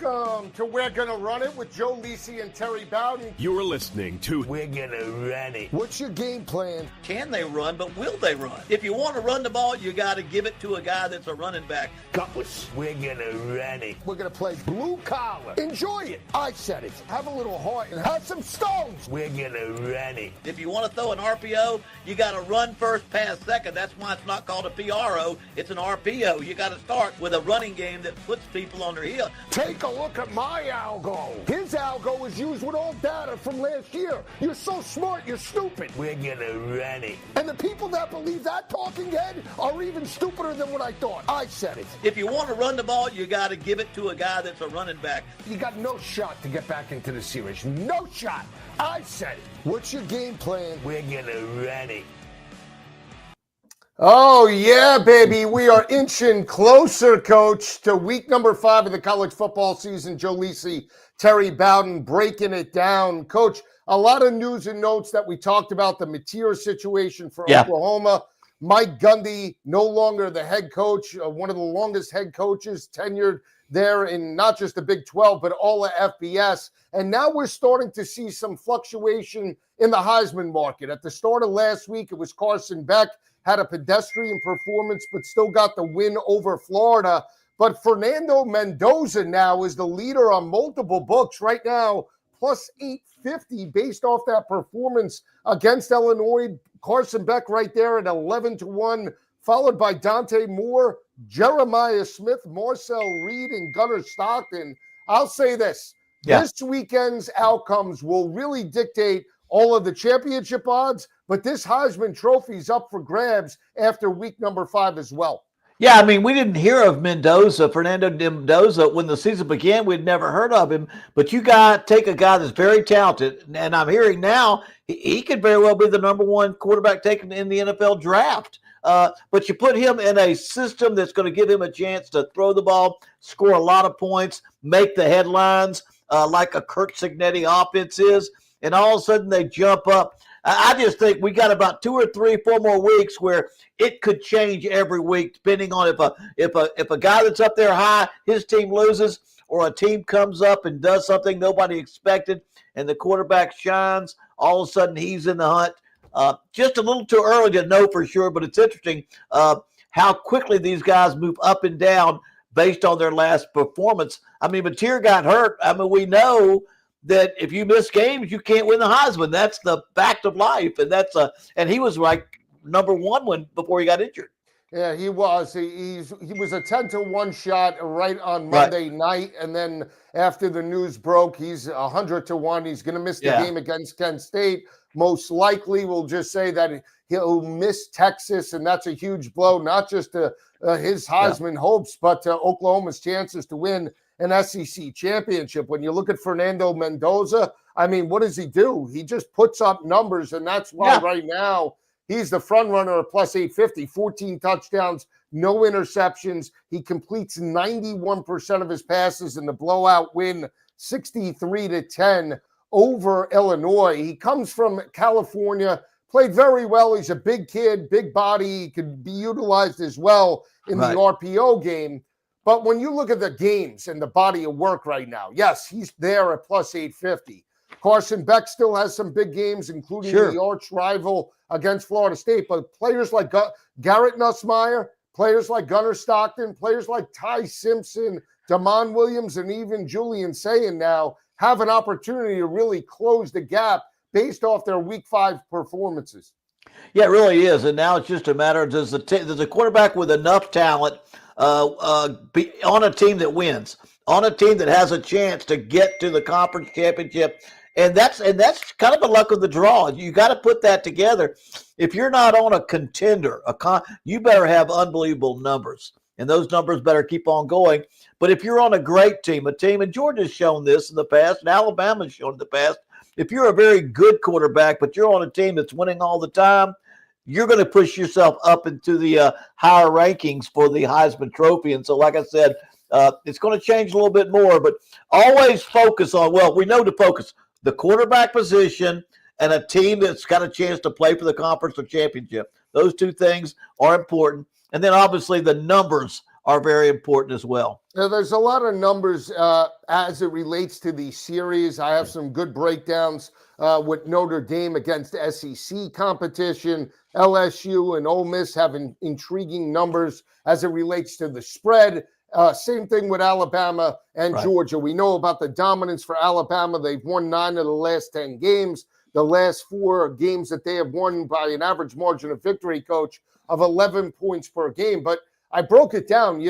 Welcome to We're Gonna Run It with Joe Lisi and Terry Bowden. You're listening to We're Gonna Run It. What's your game plan? Can they run, but will they run? If you want to run the ball, you got to give it to a guy that's a running back. Gutless. We're gonna run it. We're gonna play blue collar. Enjoy it. I said it. Have a little heart and have some stones. We're gonna run it. If you want to throw an RPO, you got to run first, pass second. That's why it's not called a PRO. It's an RPO. You got to start with a running game that puts people on their heel. Take a look at my algo. His algo is used with all data from last year. You're so smart, you're stupid. We're gonna run it. And the people that believe that talking head are even stupider than what I thought. I said it. If you want to run the ball, you got to give it to a guy that's a running back. You got no shot to get back into the series. No shot. I said it. What's your game plan? We're gonna run it. Oh, yeah, baby. We are inching closer, Coach, to week number 5 of the college football season. Joe Lisi, Terry Bowden breaking it down. Coach, a lot of news and notes that we talked about, the Mateer situation for Oklahoma. Mike Gundy, no longer the head coach, one of the longest head coaches tenured there in not just the Big 12, but all of FBS. And now we're starting to see some fluctuation in the Heisman market. At the start of last week, it was Carson Beck, had a pedestrian performance, but still got the win over Florida. But Fernando Mendoza now is the leader on multiple books right now, plus 850 based off that performance against Illinois. Carson Beck right there at 11-1, followed by Dante Moore, Jeremiah Smith, Marcel Reed, and Gunnar Stockton. I'll say this. This weekend's outcomes will really dictate all of the championship odds, but this Heisman Trophy is up for grabs after week number 5 as well. Yeah, I mean, we didn't hear of Fernando Mendoza, when the season began. We'd never heard of him. But you got take a guy that's very talented, and I'm hearing now he could very well be the number 1 quarterback taken in the NFL draft. But you put him in a system that's going to give him a chance to throw the ball, score a lot of points, make the headlines like a Kurt Cignetti offense is, and all of a sudden they jump up. I just think we got about 2 or 3, 4 more weeks where it could change every week, depending on if a guy that's up there high, his team loses, or a team comes up and does something nobody expected, and the quarterback shines. All of a sudden, he's in the hunt. Just a little too early to know for sure, but it's interesting how quickly these guys move up and down based on their last performance. I mean, Mateer got hurt. I mean, we know that if you miss games, you can't win the Heisman. That's the fact of life, and he was like number 1 before he got injured. Yeah, he was. He was a 10-1 shot right on Monday night, and then after the news broke, he's 100-1. He's going to miss the game against Kent State. Most likely, we'll just say that he'll miss Texas, and that's a huge blow, not just to his Heisman hopes, but to Oklahoma's chances to win an SEC championship. When you look at Fernando Mendoza, I mean, what does he do? He just puts up numbers, and that's why right now he's the front runner at plus 850, 14 touchdowns, no interceptions. He completes 91% of his passes in the blowout win, 63-10 over Illinois. He comes from California, played very well. He's a big kid, big body. He could be utilized as well in the RPO game. But when you look at the games and the body of work right now, yes, he's there at plus 850. Carson Beck still has some big games, including the arch rival against Florida State. But players like Garrett Nussmeier, players like Gunnar Stockton, players like Ty Simpson, Damon Williams, and even Julian Sayin now have an opportunity to really close the gap based off their week 5 performances. Yeah, it really is. And now it's just a matter of does a quarterback with enough talent be on a team that wins, on a team that has a chance to get to the conference championship. And that's kind of the luck of the draw. You got to put that together. If you're not on a contender, you better have unbelievable numbers, and those numbers better keep on going. But if you're on a great team, and Georgia's shown this in the past, and Alabama's shown in the past, if you're a very good quarterback, but you're on a team that's winning all the time, you're going to push yourself up into the higher rankings for the Heisman Trophy. And so, like I said, it's going to change a little bit more, but always focus on, we know to focus the quarterback position and a team that's got a chance to play for the conference or championship. Those two things are important. And then obviously the numbers are very important as well. Now, there's a lot of numbers as it relates to the series. I have some good breakdowns with Notre Dame against SEC competition. LSU and Ole Miss have intriguing numbers as it relates to the spread. Same thing with Alabama and Georgia. We know about the dominance for Alabama. They've won 9 of the last 10 games. The last 4 games that they have won by an average margin of victory, Coach, of 11 points per game. But I broke it down,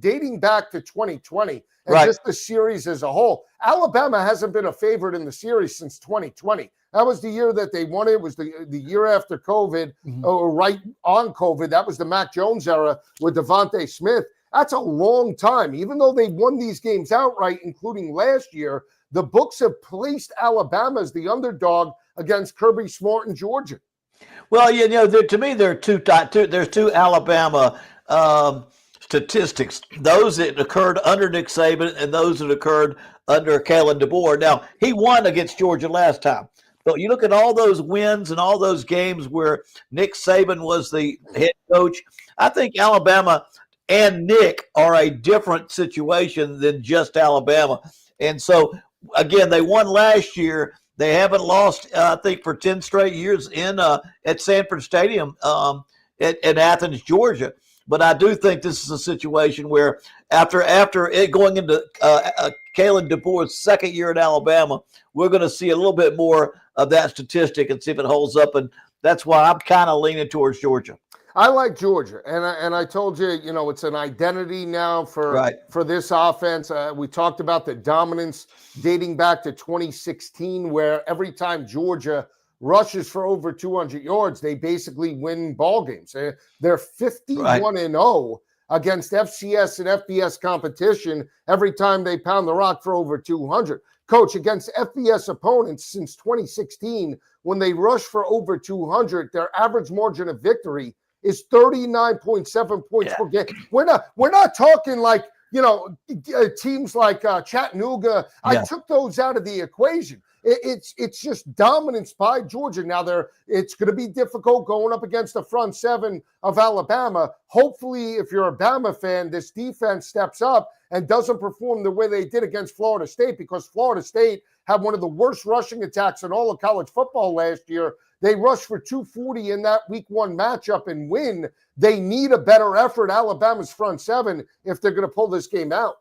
dating back to 2020 and just the series as a whole. Alabama hasn't been a favorite in the series since 2020. That was the year that they won it. It was the year after COVID, or right on COVID. That was the Mac Jones era with Devontae Smith. That's a long time. Even though they won these games outright, including last year, the books have placed Alabama as the underdog against Kirby Smart and Georgia. Well, to me, there's two Alabama statistics, those that occurred under Nick Saban and those that occurred under Kalen DeBoer. Now, he won against Georgia last time, but you look at all those wins and all those games where Nick Saban was the head coach, I think Alabama and Nick are a different situation than just Alabama. And so, again, they won last year. They haven't lost, I think, for 10 straight years at Sanford Stadium in Athens, Georgia. But I do think this is a situation where after it going into Kalen DeBoer's second year at Alabama, we're going to see a little bit more of that statistic and see if it holds up. And that's why I'm kind of leaning towards Georgia. I like Georgia, and I told you, it's an identity now for this offense. We talked about the dominance dating back to 2016, where every time Georgia rushes for over 200 yards, they basically win ball games. They're 51-0 against FCS and FBS competition every time they pound the rock for over 200. Coach, against FBS opponents since 2016, when they rush for over 200, their average margin of victory is 39.7 points per game. We're not talking like, teams like Chattanooga. I took those out of the equation. It's just dominance by Georgia. Now it's going to be difficult going up against the front seven of Alabama. Hopefully, if you're a Bama fan, this defense steps up and doesn't perform the way they did against Florida State, because Florida State had one of the worst rushing attacks in all of college football last year. They rushed for 240 in that week 1 matchup and win. They need a better effort, Alabama's front seven, if they're going to pull this game out.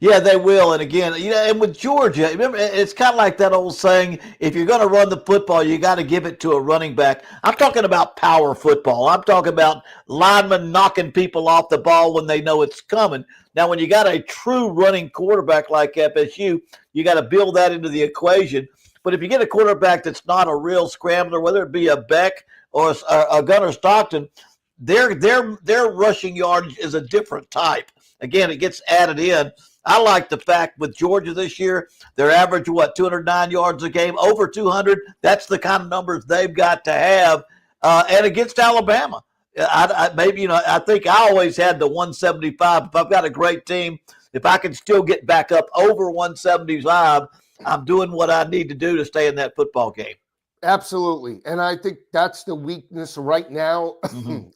Yeah, they will. And again, and with Georgia, remember, it's kind of like that old saying, if you're going to run the football, you got to give it to a running back. I'm talking about power football. I'm talking about linemen knocking people off the ball when they know it's coming. Now, when you got a true running quarterback like FSU, you got to build that into the equation. But if you get a quarterback that's not a real scrambler, whether it be a Beck or a Gunnar Stockton, their rushing yardage is a different type. Again, it gets added in. I like the fact with Georgia this year, their average, 209 yards a game, over 200. That's the kind of numbers they've got to have. And against Alabama, I think I always had the 175. If I've got a great team, if I can still get back up over 175, I'm doing what I need to do to stay in that football game. Absolutely. And I think that's the weakness right now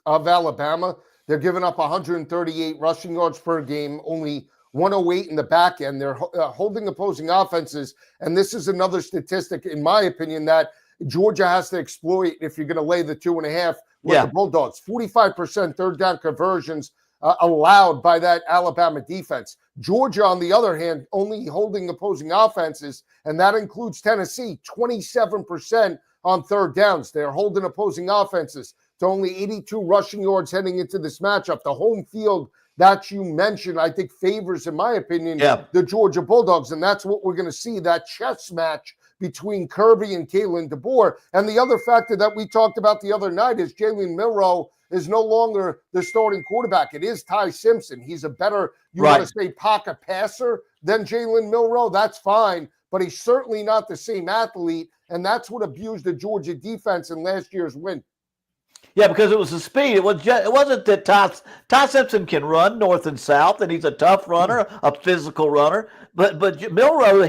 of Alabama. They're giving up 138 rushing yards per game, only 108 in the back end. They're holding opposing offenses. And this is another statistic, in my opinion, that Georgia has to exploit if you're going to lay the 2.5 with the Bulldogs. 45% third down conversions allowed by that Alabama defense. Georgia, on the other hand, only holding opposing offenses, and that includes Tennessee, 27% on third downs. They're holding opposing offenses to only 82 rushing yards heading into this matchup. The home field that you mentioned, I think, favors, in my opinion, the Georgia Bulldogs, and that's what we're going to see, that chess match between Kirby and Kalen DeBoer. And the other factor that we talked about the other night is Jalen Milroe is no longer the starting quarterback. It is Ty Simpson. He's a better, want to say, pocket passer than Jalen Milroe. That's fine, but he's certainly not the same athlete, and that's what abused the Georgia defense in last year's win. Yeah, because it was the speed. It wasn't that Ty Simpson can run north and south, and he's a tough runner, a physical runner. But Milroe,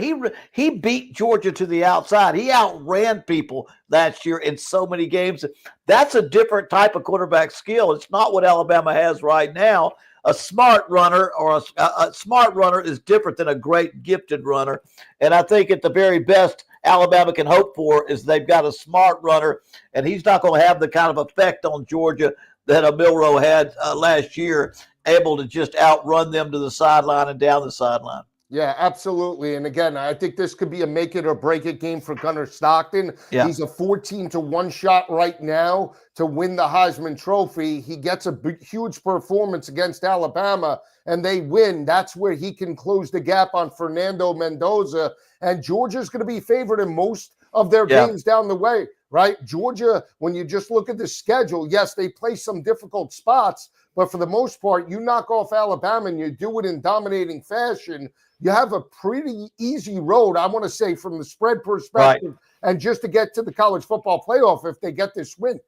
he beat Georgia to the outside. He outran people last year in so many games. That's a different type of quarterback skill. It's not what Alabama has right now. a smart runner or a smart runner is different than a great gifted runner. And I think at the very best Alabama can hope for is they've got a smart runner, and he's not going to have the kind of effect on Georgia that a Milroe had last year, able to just outrun them to the sideline and down the sideline. Yeah, absolutely. And again, I think this could be a make it or break it game for Gunnar Stockton. Yeah. He's a 14-1 shot right now to win the Heisman Trophy. He gets a huge performance against Alabama and they win. That's where he can close the gap on Fernando Mendoza. And Georgia's going to be favored in most of their games down the way, right? Georgia, when you just look at the schedule, yes, they play some difficult spots, but for the most part, you knock off Alabama and you do it in dominating fashion. You have a pretty easy road, I want to say, from the spread perspective, and just to get to the college football playoff if they get this win.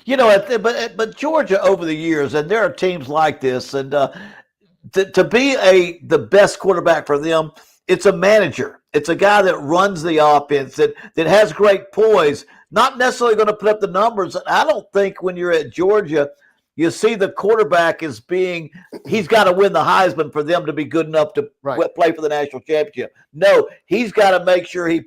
You know, but Georgia over the years, and there are teams like this, and to be the best quarterback for them, it's a manager. It's a guy that runs the offense, that has great poise, not necessarily going to put up the numbers. And I don't think when you're at Georgia, you see the quarterback as being, he's got to win the Heisman for them to be good enough to play for the national championship. No, he's got to make sure he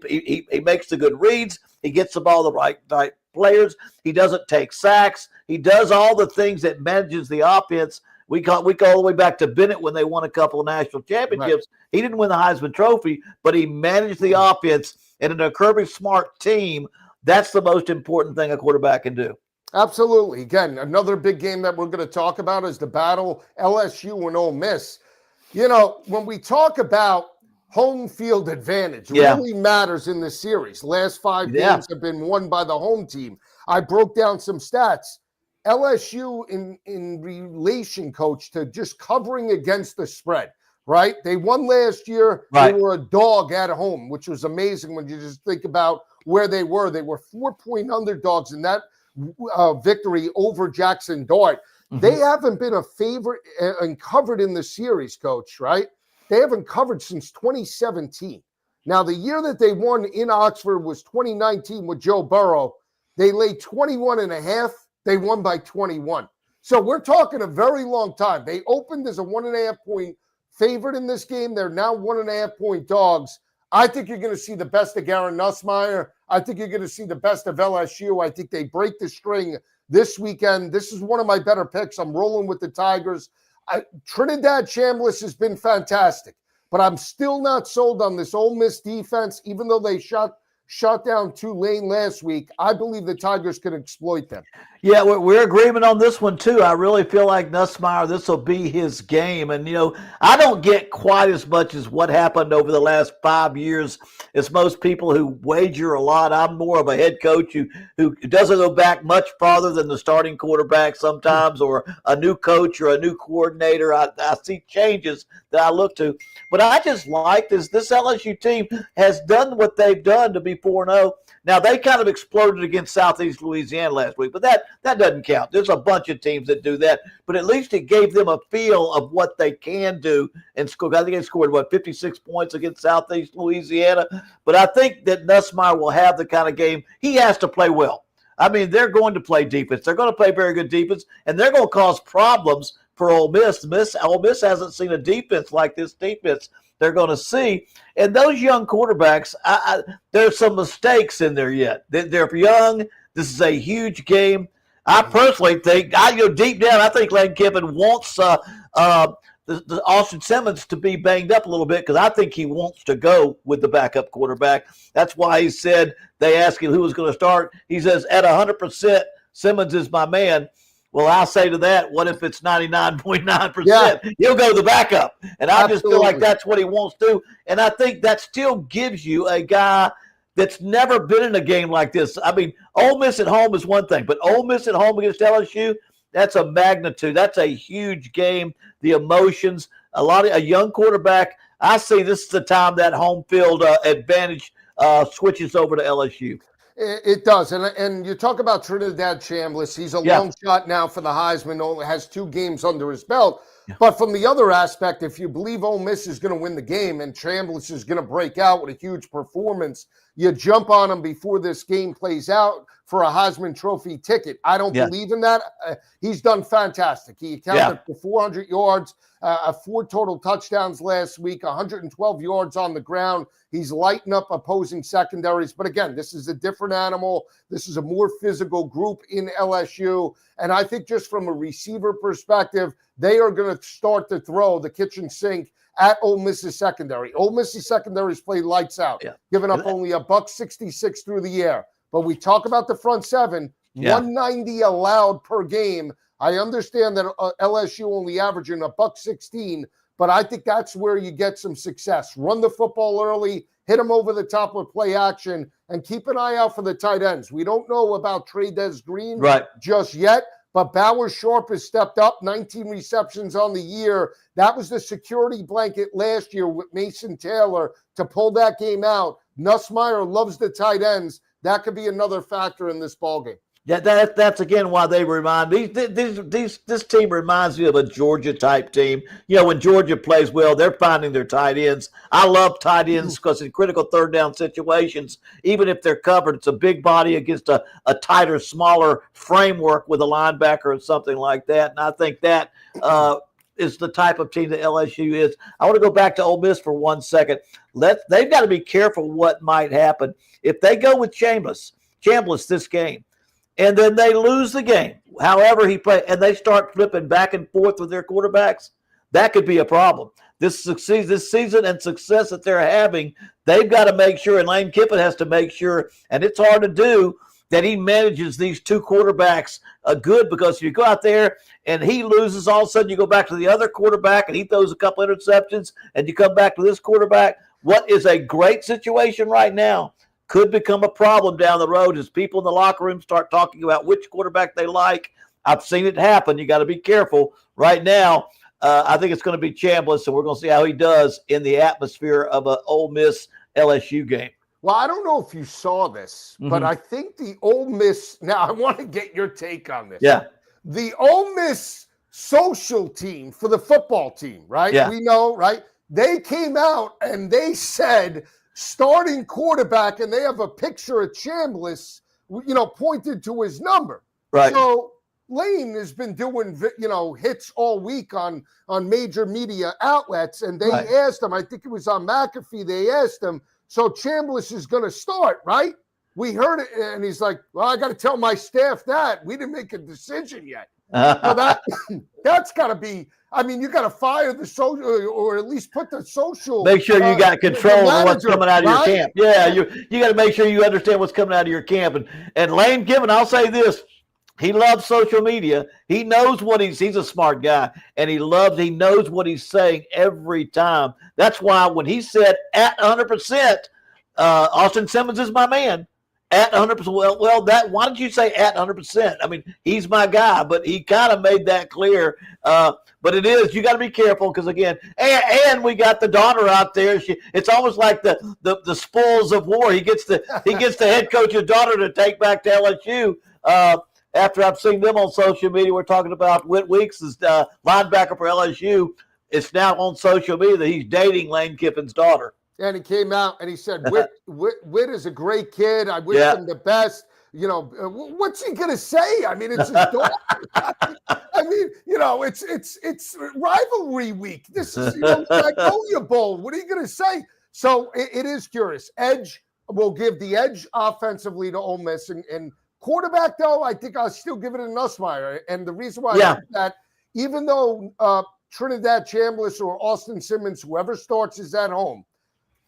makes the good reads. He gets the ball to the right players. He doesn't take sacks. He does all the things that manages the offense. We go all the way back to Bennett when they won a couple of national championships. Right. He didn't win the Heisman Trophy, but he managed the offense. And in a Kirby Smart team, that's the most important thing a quarterback can do. Absolutely. Again, another big game that we're going to talk about is the battle LSU and Ole Miss. You know, when we talk about home field advantage, really matters in this series. Last 5 games have been won by the home team. I broke down some stats. LSU in relation, coach, to just covering against the spread, right? They won last year. Right. They were a dog at home, which was amazing when you just think about where they were. They were 4-point underdogs in that victory over Jackson Dart. Mm-hmm. They haven't been a favorite and covered in the series, coach, right? They haven't covered since 2017. Now, the year that they won in Oxford was 2019 with Joe Burrow. They laid 21.5. They won by 21. So we're talking a very long time. They opened as a 1.5-point favorite in this game. They're now 1.5-point dogs. I think you're going to see the best of Garen Nussmeier. I think you're going to see the best of LSU. I think they break the string this weekend. This is one of my better picks. I'm rolling with the Tigers. Trinidad Chambliss has been fantastic, but I'm still not sold on this Ole Miss defense, even though they shut down Tulane last week. I believe the Tigers can exploit them. Yeah, we're agreement on this one, too. I really feel like Nussmeier, this will be his game. And, you know, I don't get quite as much as what happened over the last 5 years as most people who wager a lot. I'm more of a head coach who doesn't go back much farther than the starting quarterback sometimes, or a new coach or a new coordinator. I see changes that I look to. But I just like this LSU team has done what they've done to be 4-0. Now, they kind of exploded against Southeast Louisiana last week, but that doesn't count. There's a bunch of teams that do that, but at least it gave them a feel of what they can do and score. I think they scored, 56 points against Southeast Louisiana. But I think that Nussmeier will have the kind of game. He has to play well. I mean, they're going to play defense. They're going to play very good defense, and they're going to cause problems for Ole Miss. Ole Miss hasn't seen a defense like this defense they're going to see. And those young quarterbacks, there's some mistakes in there yet. They're young. This is a huge game. I personally think, deep down, I think Lane Kiffin wants the Austin Simmons to be banged up a little bit, because I think he wants to go with the backup quarterback. That's why he said, they asked him who was going to start. He says, at 100%, Simmons is my man. Well, I'll say to that, what if it's 99.9%? Yeah. He'll go the backup. And I just feel like that's what he wants to. And I think that still gives you a guy that's never been in a game like this. I mean, Ole Miss at home is one thing, but Ole Miss at home against LSU, that's a magnitude. That's a huge game. The emotions, a young quarterback. I see this is the time that home field advantage switches over to LSU. It does. And you talk about Trinidad Chambliss. He's a long shot now for the Heisman, only has 2 games under his belt. Yeah. But from the other aspect, if you believe Ole Miss is going to win the game and Chambliss is going to break out with a huge performance, you jump on him before this game plays out for a Heisman Trophy ticket. I don't believe in that. He's done fantastic. He accounted for 400 yards, 4 total touchdowns last week, 112 yards on the ground. He's lighting up opposing secondaries. But again, this is a different animal. This is a more physical group in LSU. And I think just from a receiver perspective, they are going to start to throw the kitchen sink at Ole Miss's secondary. Ole Miss's secondary's played lights out, giving up only $166 through the air. But we talk about the front seven, 190 allowed per game. I understand that LSU only averaging $116, but I think that's where you get some success. Run the football early, hit them over the top with play action, and keep an eye out for the tight ends. We don't know about Trey Green just yet, but Bauer Sharp has stepped up, 19 receptions on the year. That was the security blanket last year with Mason Taylor to pull that game out. Nussmeier loves the tight ends. That could be another factor in this ballgame. Yeah, that's again why they remind me. This team reminds me of a Georgia type team. You know, when Georgia plays well, they're finding their tight ends. I love tight ends because in critical third down situations, even if they're covered, it's a big body against a tighter, smaller framework with a linebacker or something like that. And I think that is the type of team that LSU is. I want to go back to Ole Miss for 1 second. They've got to be careful what might happen if they go with Chambliss this game, and then they lose the game. However he played, and they start flipping back and forth with their quarterbacks. That could be a problem. This season and success that they're having, they've got to make sure, and Lane Kiffin has to make sure, and it's hard to do, that he manages these two quarterbacks good, because you go out there and he loses, all of a sudden you go back to the other quarterback and he throws a couple interceptions and you come back to this quarterback. What is a great situation right now could become a problem down the road as people in the locker room start talking about which quarterback they like. I've seen it happen. You got to be careful. Right now, I think it's going to be Chambliss, and we're going to see how he does in the atmosphere of an Ole Miss LSU game. Well, I don't know if you saw this, but I think the Ole Miss – now, I want to get your take on this. Yeah. The Ole Miss social team for the football team, right? Yeah. We know, right? They came out and they said starting quarterback, and they have a picture of Chambliss, pointed to his number. Right. So Lane has been doing, hits all week on major media outlets, and they asked him – I think it was on McAfee – they asked him, so Chambliss is going to start, right? We heard it, and he's like, well, I got to tell my staff that. We didn't make a decision yet. So that's got to be – I mean, you got to fire the social, or at least put the social – make sure you got control of what's coming out of your camp. Yeah, you got to make sure you understand what's coming out of your camp. And Lane Kiffin, I'll say this. He loves social media. He knows what he's a smart guy, and he knows what he's saying every time. That's why when he said at 100%, Austin Simmons is my man. At 100%. Well, why did you say at 100%? I mean, he's my guy, but he kind of made that clear. But it is, you got to be careful because, again, and we got the daughter out there. It's almost like the spoils of war. He gets the head coach's daughter to take back to LSU. After I've seen them on social media, we're talking about Whit Weeks, linebacker for LSU. It's now on social media that he's dating Lane Kiffin's daughter. And he came out and he said, Whit is a great kid. I wish him the best. What's he going to say? I mean, it's his daughter. I mean, it's rivalry week. This is, Magnolia Bowl. What are you going to say? So it is curious. Edge will give the edge offensively to Ole Miss. And quarterback, though, I think I'll still give it to Nussmeier. And the reason why I think that, even though Trinidad Chambliss or Austin Simmons, whoever starts, is at home,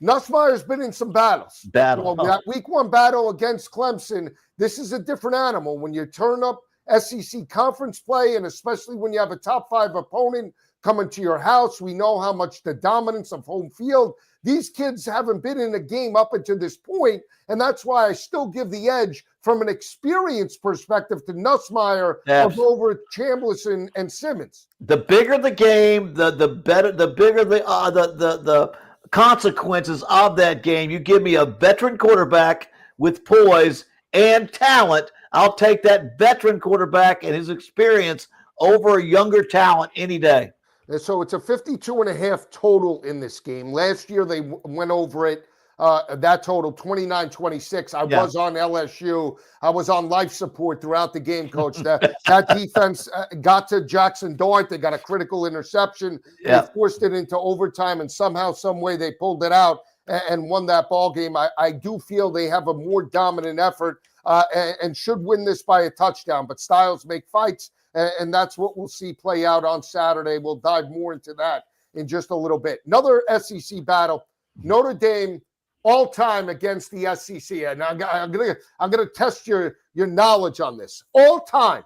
Nussmeier's been in some battles. That week 1 battle against Clemson, this is a different animal. When you turn up SEC conference play, and especially when you have a top 5 opponent coming to your house, we know how much the dominance of home field. These kids haven't been in a game up until this point, and that's why I still give the edge from an experience perspective to Nussmeier over Chambliss and Simmons. The bigger the game, the better. The bigger the consequences of that game. You give me a veteran quarterback with poise and talent, I'll take that veteran quarterback and his experience over a younger talent any day. And so it's a 52.5 total in this game. Last year they went over it. that total 29-26. I was on LSU. I was on life support throughout the game, Coach. That defense got to Jackson Dart. They got a critical interception. They forced it into overtime, and somehow, some way, they pulled it out and won that ball game. I do feel they have a more dominant effort and should win this by a touchdown. But styles make fights, and that's what we'll see play out on Saturday. We'll dive more into that in just a little bit. Another SEC battle, Notre Dame all time against the SEC. And I'm gonna test your knowledge on this. All time,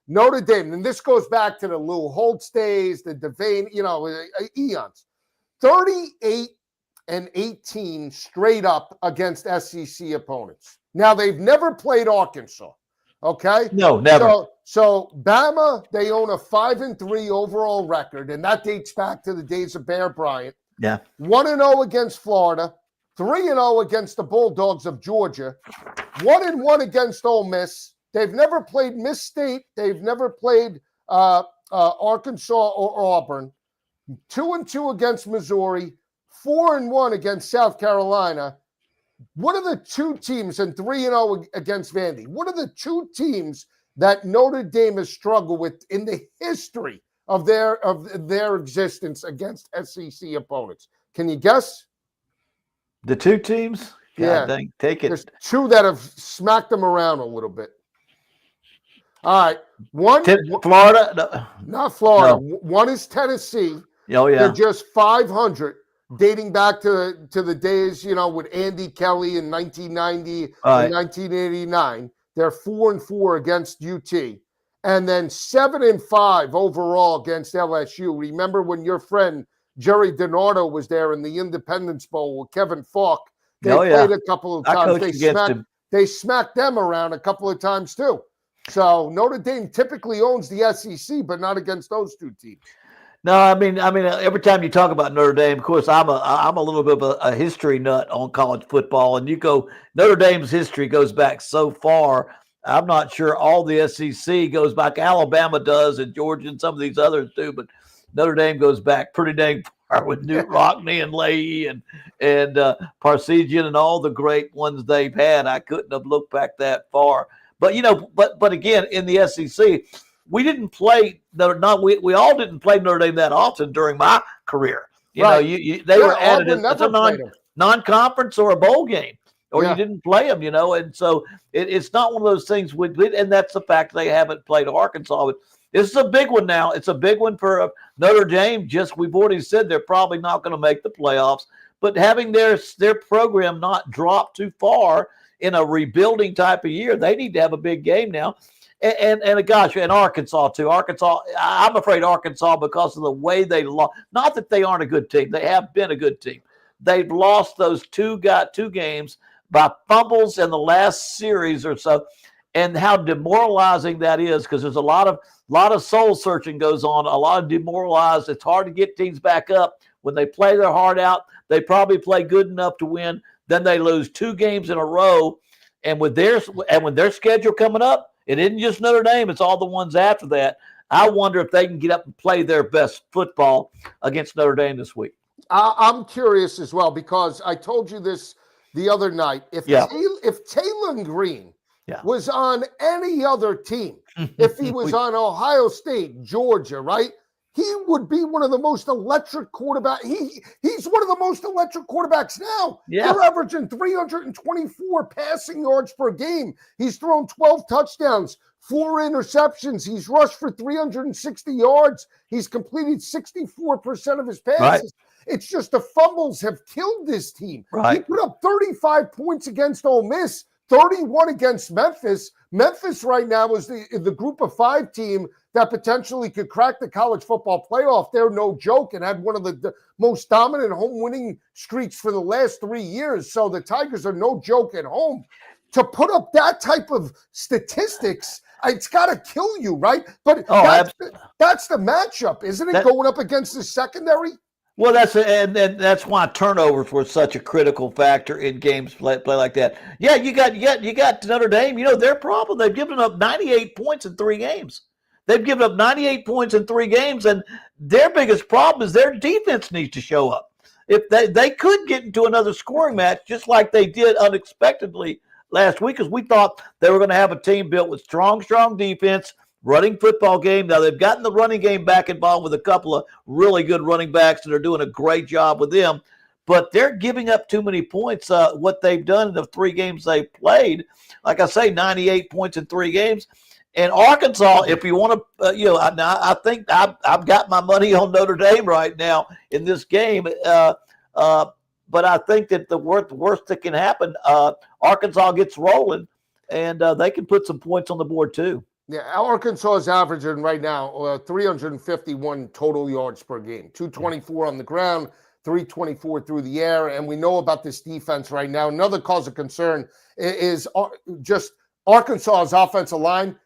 Notre Dame, and this goes back to the Lou Holtz days, the Devane, eons. 38-18 straight up against SEC opponents. Now they've never played Arkansas. Okay? No, never. So Bama, they own a 5-3 overall record, and that dates back to the days of Bear Bryant. Yeah. 1-0 against Florida, 3-0 against the Bulldogs of Georgia, 1-1 against Ole Miss. They've never played Miss State. They've never played Arkansas or Auburn. 2-2 against Missouri, 4-1 against South Carolina. What are the two teams, and 3-0 against Vandy? What are the two teams that Notre Dame has struggled with in the history of their existence against SEC opponents? Can you guess? The two teams? God dang, take it. There's two that have smacked them around a little bit. All right. Florida? No. Not Florida. No. One is Tennessee. Oh, yeah. They're just 500, dating back to the days, with Andy Kelly in 1990 and 1989. They're 4-4 against UT. And then 7-5 overall against LSU. Remember when your friend Jerry DiNardo was there in the Independence Bowl with Kevin Falk? They played a couple of times. They smacked them around a couple of times too. So Notre Dame typically owns the SEC, but not against those two teams. No, I mean, every time you talk about Notre Dame, of course, I'm a little bit of a history nut on college football, and Notre Dame's history goes back so far. I'm not sure all the SEC goes back. Alabama does, and Georgia, and some of these others do, but Notre Dame goes back pretty dang far with Newt Rockne and Leahy and Parsegian and all the great ones they've had. I couldn't have looked back that far, but but again, in the SEC. We didn't play. We all didn't play Notre Dame that often during my career. They were added as a non-conference or a bowl game, or you didn't play them. And so it's not one of those things. And that's the fact they haven't played Arkansas. But this is a big one now. It's a big one for Notre Dame. We've already said they're probably not going to make the playoffs, but having their program not drop too far in a rebuilding type of year, they need to have a big game now. And Arkansas too. I'm afraid Arkansas, because of the way they lost. Not that they aren't a good team; they have been a good team. They've lost those two games by fumbles in the last series or so, and how demoralizing that is, because there's a lot of soul searching goes on. A lot of demoralized. It's hard to get teams back up when they play their heart out. They probably play good enough to win. Then they lose 2 games in a row, and with their schedule coming up. It isn't just Notre Dame. It's all the ones after that. I wonder if they can get up and play their best football against Notre Dame this week. I'm curious as well, because I told you this the other night. If Taylor Green was on any other team, if he was on Ohio State, Georgia, right, he would be one of the most electric quarterbacks. He's one of the most electric quarterbacks now. Yeah. They're averaging 324 passing yards per game. He's thrown 12 touchdowns, 4 interceptions. He's rushed for 360 yards. He's completed 64% of his passes. Right. It's just the fumbles have killed this team. Right. He put up 35 points against Ole Miss, 31 against Memphis. Memphis right now is the group of 5 team that potentially could crack the college football playoff. They're no joke and had one of the most dominant home winning streaks for the last 3 years. So the Tigers are no joke at home. To put up that type of statistics, it's got to kill you, right? But that's the matchup, isn't it? Going up against the secondary? Well, that's why turnovers were such a critical factor in games play like that. Yeah, you got Notre Dame. Their problem. They've given up 98 points in 3 games. They've given up 98 points in 3 games, and their biggest problem is their defense needs to show up. if they could get into another scoring match, just like they did unexpectedly last week, because we thought they were going to have a team built with strong defense, running football game. Now they've gotten the running game back involved with a couple of really good running backs that are doing a great job with them. But they're giving up too many points. What they've done in the 3 games they've played, like I say, 98 points in 3 games. And Arkansas, if you want to, I think I've got my money on Notre Dame right now in this game. But I think that the worst that can happen, Arkansas gets rolling, and they can put some points on the board too. Yeah, Arkansas is averaging right now 351 total yards per game, 224 on the ground, 324 through the air. And we know about this defense right now. Another cause of concern is just Arkansas's offensive line.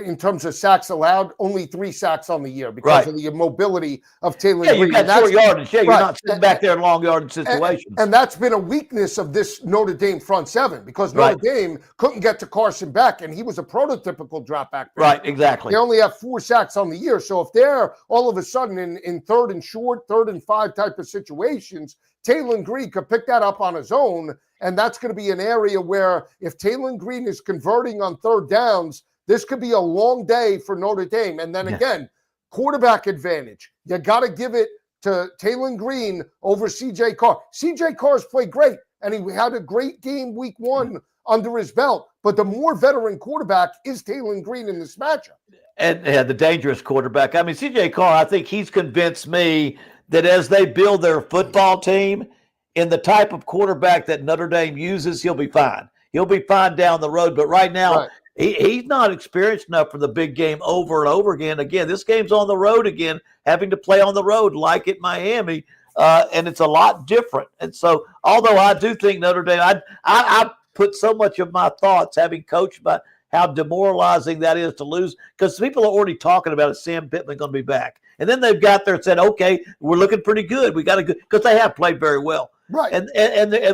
In terms of sacks allowed, only 3 sacks on the year because of the immobility of Taylor Green. You've got short yardage. Yeah, you're not sitting back there in long yardage situations. And that's been a weakness of this Notre Dame front 7 because Notre Dame couldn't get to Carson Beck, and he was a prototypical drop back. Right, exactly. They only have 4 sacks on the year. So if they're all of a sudden in 3rd and short, 3rd and 5 type of situations, Taylor Green could pick that up on his own, and that's going to be an area where if Taylor Green is converting on 3rd downs, this could be a long day for Notre Dame. And then again, quarterback advantage. You got to give it to Taylor Green over C.J. Carr. C.J. Carr's played great, and he had a great game week 1 under his belt. But the more veteran quarterback is Taylor Green in this matchup. And the dangerous quarterback. I mean, C.J. Carr, I think he's convinced me that as they build their football team, in the type of quarterback that Notre Dame uses, he'll be fine. He'll be fine down the road. But right now, he's not experienced enough for the big game over and over again. Again, this game's on the road again, having to play on the road like at Miami, and it's a lot different. And so, although I do think Notre Dame, I put so much of my thoughts, having coached, about how demoralizing that is to lose, because people are already talking about it. Sam Pittman going to be back, and then they've got there and said, "Okay, we're looking pretty good. We got a good," because they have played very well. Right. And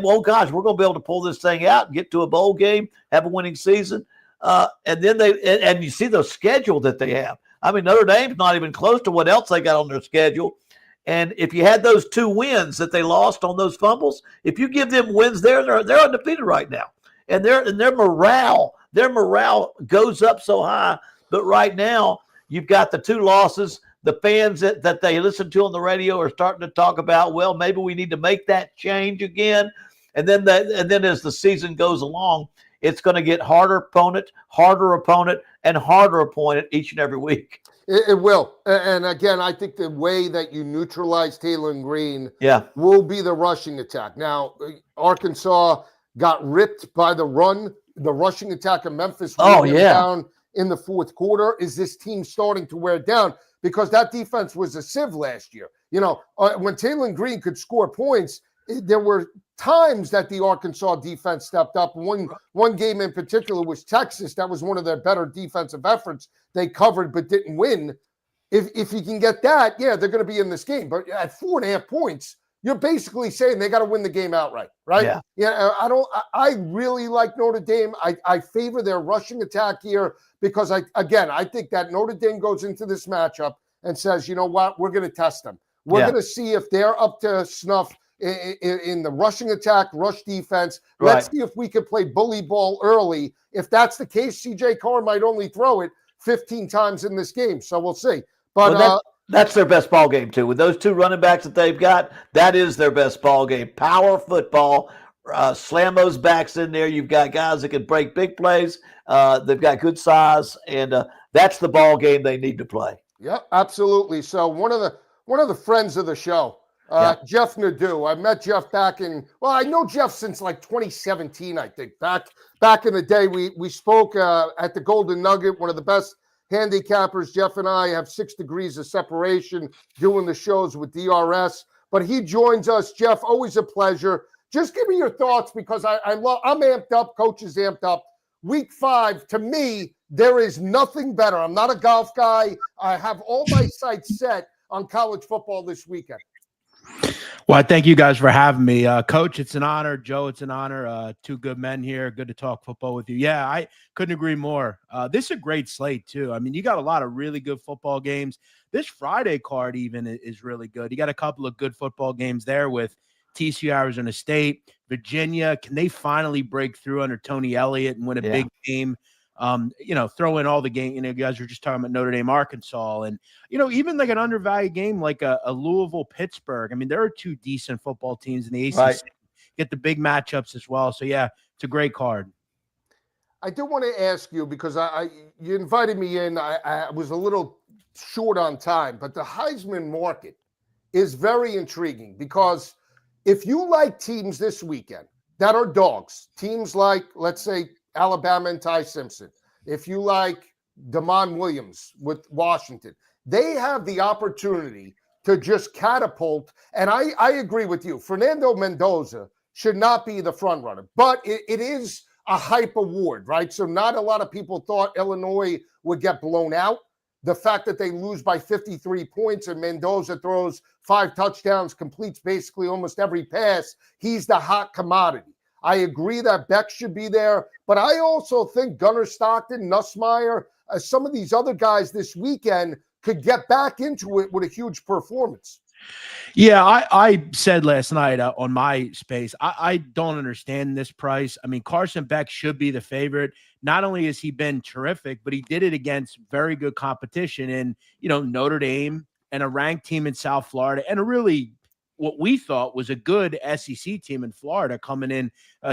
oh gosh, we're going to be able to pull this thing out and get to a bowl game, have a winning season. And then and you see the schedule that they have. I mean, Notre Dame's not even close to what else they got on their schedule. And if you had those 2 wins that they lost on those fumbles, if you give them wins there, they're undefeated right now. And their morale goes up so high. But right now, you've got the 2 losses. The fans that they listen to on the radio are starting to talk about, well, maybe we need to make that change again. And then as the season goes along, it's going to get harder opponent, and harder opponent each and every week. It will. And again, I think the way that you neutralize Taylor Green will be the rushing attack. Now, Arkansas got ripped by the run. The rushing attack of Memphis down in the 4th quarter. Is this team starting to wear down? Because that defense was a sieve last year. When Taylor Green could score points, there were times that the Arkansas defense stepped up. One game in particular was Texas. That was one of their better defensive efforts. They covered but didn't win. If you can get that, they're going to be in this game. But at 4.5 points, you're basically saying they got to win the game outright, right? Yeah. I really like Notre Dame. I favor their rushing attack here because I think that Notre Dame goes into this matchup and says, you know what, we're going to test them. We're going to see if they're up to snuff in the rushing attack, rush defense. Let's see if we can play bully ball early. If that's the case, C.J. Carr might only throw it 15 times in this game. So we'll see. But that's their best ball game too. With those 2 running backs that they've got, that is their best ball game. Power football. Slam those backs in there. You've got guys that can break big plays. They've got good size, and that's the ball game they need to play. Yeah, absolutely. So one of the friends of the show, Jeff Nadeau. I met Jeff I know Jeff since like 2017, I think. Back in the day, we spoke at the Golden Nugget, one of the best handicappers. Jeff and I have 6 degrees of separation doing the shows with DRS. But he joins us. Jeff, always a pleasure. Just give me your thoughts because I'm amped up. Coach is amped up. Week 5, to me, there is nothing better. I'm not a golf guy. I have all my sights set on college football this weekend. Well, I thank you guys for having me. Coach, it's an honor. Joe, it's an honor. Two good men here. Good to talk football with you. Yeah, I couldn't agree more. This is a great slate, too. I mean, you got a lot of really good football games. This Friday card even is really good. You got a couple of good football games there with TCU, Arizona State, Virginia. Can they finally break through under Tony Elliott and win a big game? Throw in all the game. You guys were just talking about Notre Dame, Arkansas, and even like an undervalued game like a Louisville, Pittsburgh. I mean, there are two decent football teams in the ACC. Right. Get the big matchups as well. So yeah, it's a great card. I do want to ask you because you invited me in. I was a little short on time, but the Heisman market is very intriguing because if you like teams this weekend that are dogs, teams like, let's say, Alabama and Ty Simpson, if you like Damon Williams with Washington, they have the opportunity to just catapult. And I agree with you. Fernando Mendoza should not be the front runner, but it is a hype award, right? So not a lot of people thought Illinois would get blown out. The fact that they lose by 53 points and Mendoza throws 5 touchdowns, completes basically almost every pass, he's the hot commodity. I agree that Beck should be there, but I also think Gunnar Stockton, Nussmeier, some of these other guys this weekend could get back into it with a huge performance. Yeah, I said last night on my space, I don't understand this price. I mean, Carson Beck should be the favorite. Not only has he been terrific, but he did it against very good competition in, Notre Dame and a ranked team in South Florida and a really what we thought was a good SEC team in Florida coming in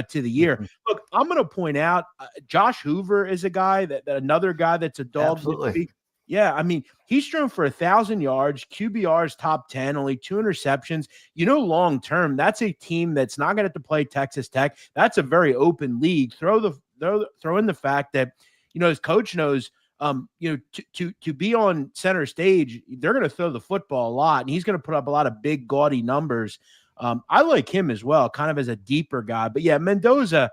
to the year. Look, I'm going to point out Josh Hoover is a guy that another guy that's a dog. Absolutely. Yeah, I mean, he's thrown for 1,000 yards, QBR is top 10, only 2 interceptions. Long term, that's a team that's not going to have to play Texas Tech. That's a very open league. Throw in the fact that, his coach knows, to be on center stage, they're going to throw the football a lot, and he's going to put up a lot of big, gaudy numbers. I like him as well, kind of as a deeper guy. But yeah, Mendoza,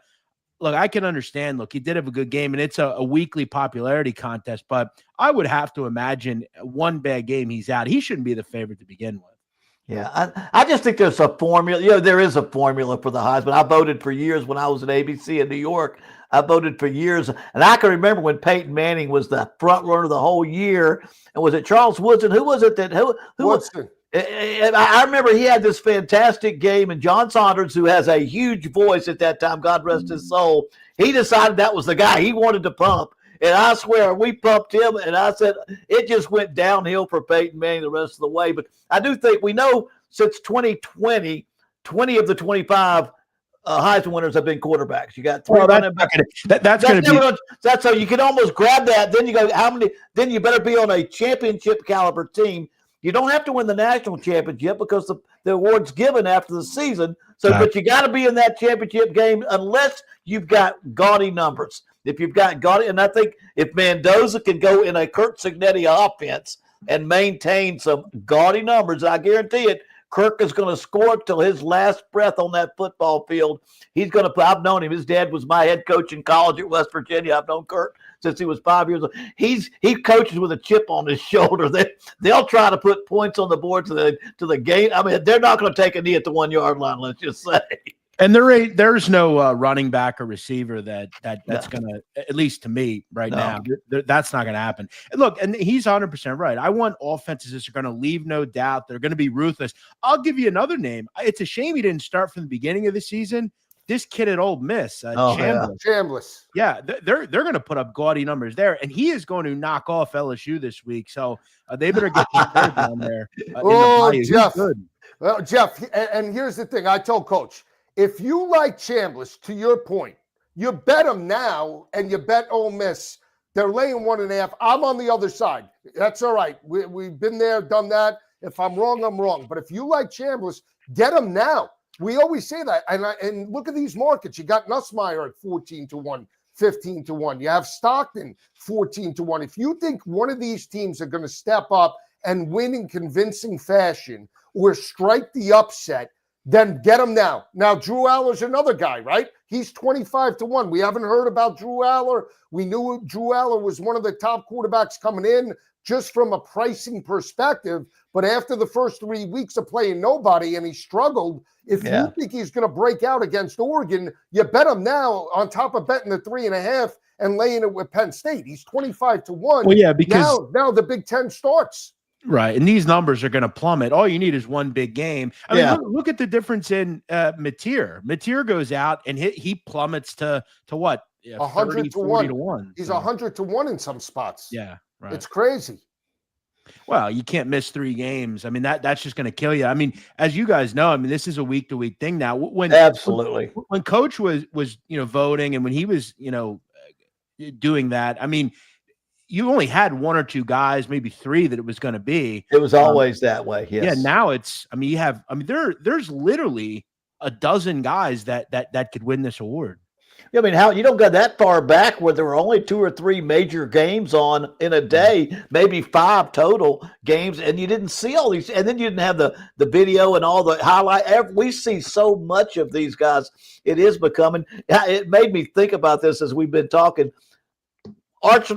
look, I can understand. Look, he did have a good game, and it's a weekly popularity contest. But I would have to imagine one bad game, he's out. He shouldn't be the favorite to begin with. Yeah, I just think there's a formula. There is a formula for the Heisman. I voted for years when I was at ABC in New York. I voted for years, and I can remember when Peyton Manning was the front runner the whole year. And was it Charles Woodson? Who was it that who Woodson? I remember he had this fantastic game, and John Saunders, who has a huge voice at that time, God rest his soul, he decided that was the guy he wanted to pump. And I swear, we pumped him, and I said it just went downhill for Peyton Manning the rest of the way. But I do think we know since 2020, 20 of the 25 Heisman winners have been quarterbacks. You got 3 running backs. That's going to be. That's so you can almost grab that. Then you go, how many? Then you better be on a championship caliber team. You don't have to win the national championship because the award's given after the season. So, right. But you got to be in that championship game unless you've got gaudy numbers. If you've got gaudy, and I think if Mendoza can go in a Kirk Cignetti offense and maintain some gaudy numbers, I guarantee it, Kirk is going to score till his last breath on that football field. He's going to. I've known him. His dad was my head coach in college at West Virginia. I've known Kirk since he was 5 years old. He coaches with a chip on his shoulder. They'll try to put points on the board to the game. I mean, they're not going to take a knee at the 1 yard line. Let's just say. And there's no running back or receiver that's going to, at least to me now, that's not going to happen. And look, and he's 100% right. I want offenses that are going to leave no doubt. They're going to be ruthless. I'll give you another name. It's a shame he didn't start from the beginning of the season. This kid at Ole Miss, Chambliss. Yeah, they're going to put up gaudy numbers there, and he is going to knock off LSU this week. So they better get prepared down there. Jeff. Well, Jeff, and here's the thing. I told Coach, if you like Chambliss, to your point, you bet them now, and you bet Ole Miss. They're laying 1.5. I'm on the other side. That's all right. We've been there, done that. If I'm wrong, I'm wrong. But if you like Chambliss, get them now. We always say that. And look at these markets. You got Nussmeier at 14-1, 15-1. You have Stockton 14-1. If you think one of these teams are going to step up and win in convincing fashion or strike the upset, then get him now. Now, Drew Aller's another guy, right? He's 25-1. We haven't heard about Drew Aller. We knew Drew Aller was one of the top quarterbacks coming in just from a pricing perspective. But after the first 3 weeks of playing nobody and he struggled, if you think he's going to break out against Oregon, you bet him now on top of betting the 3.5 and laying it with Penn State. He's 25-1. Well, yeah, because now the Big Ten starts. Right. And these numbers are going to plummet. All you need is one big game. I mean, look at the difference in Mateer. Mateer goes out and he plummets to what? 100 to 1. He's 100-1 in some spots. Yeah. Right. It's crazy. Well, you can't miss 3 games. I mean, that's just going to kill you. I mean, as you guys know, I mean, this is a week-to-week thing now. When Coach was voting and when he was, doing that, I mean, you only had 1 or 2 guys, maybe 3 that it was going to be. It was always that way. Yes. Yeah. Now there's literally a dozen guys that could win this award. I mean, how you don't go that far back where there were only 2 or 3 major games on in a day, maybe 5 total games, and you didn't see all these, and then you didn't have the video and all the highlight. We see so much of these guys. It is becoming. It made me think about this as we've been talking. Arch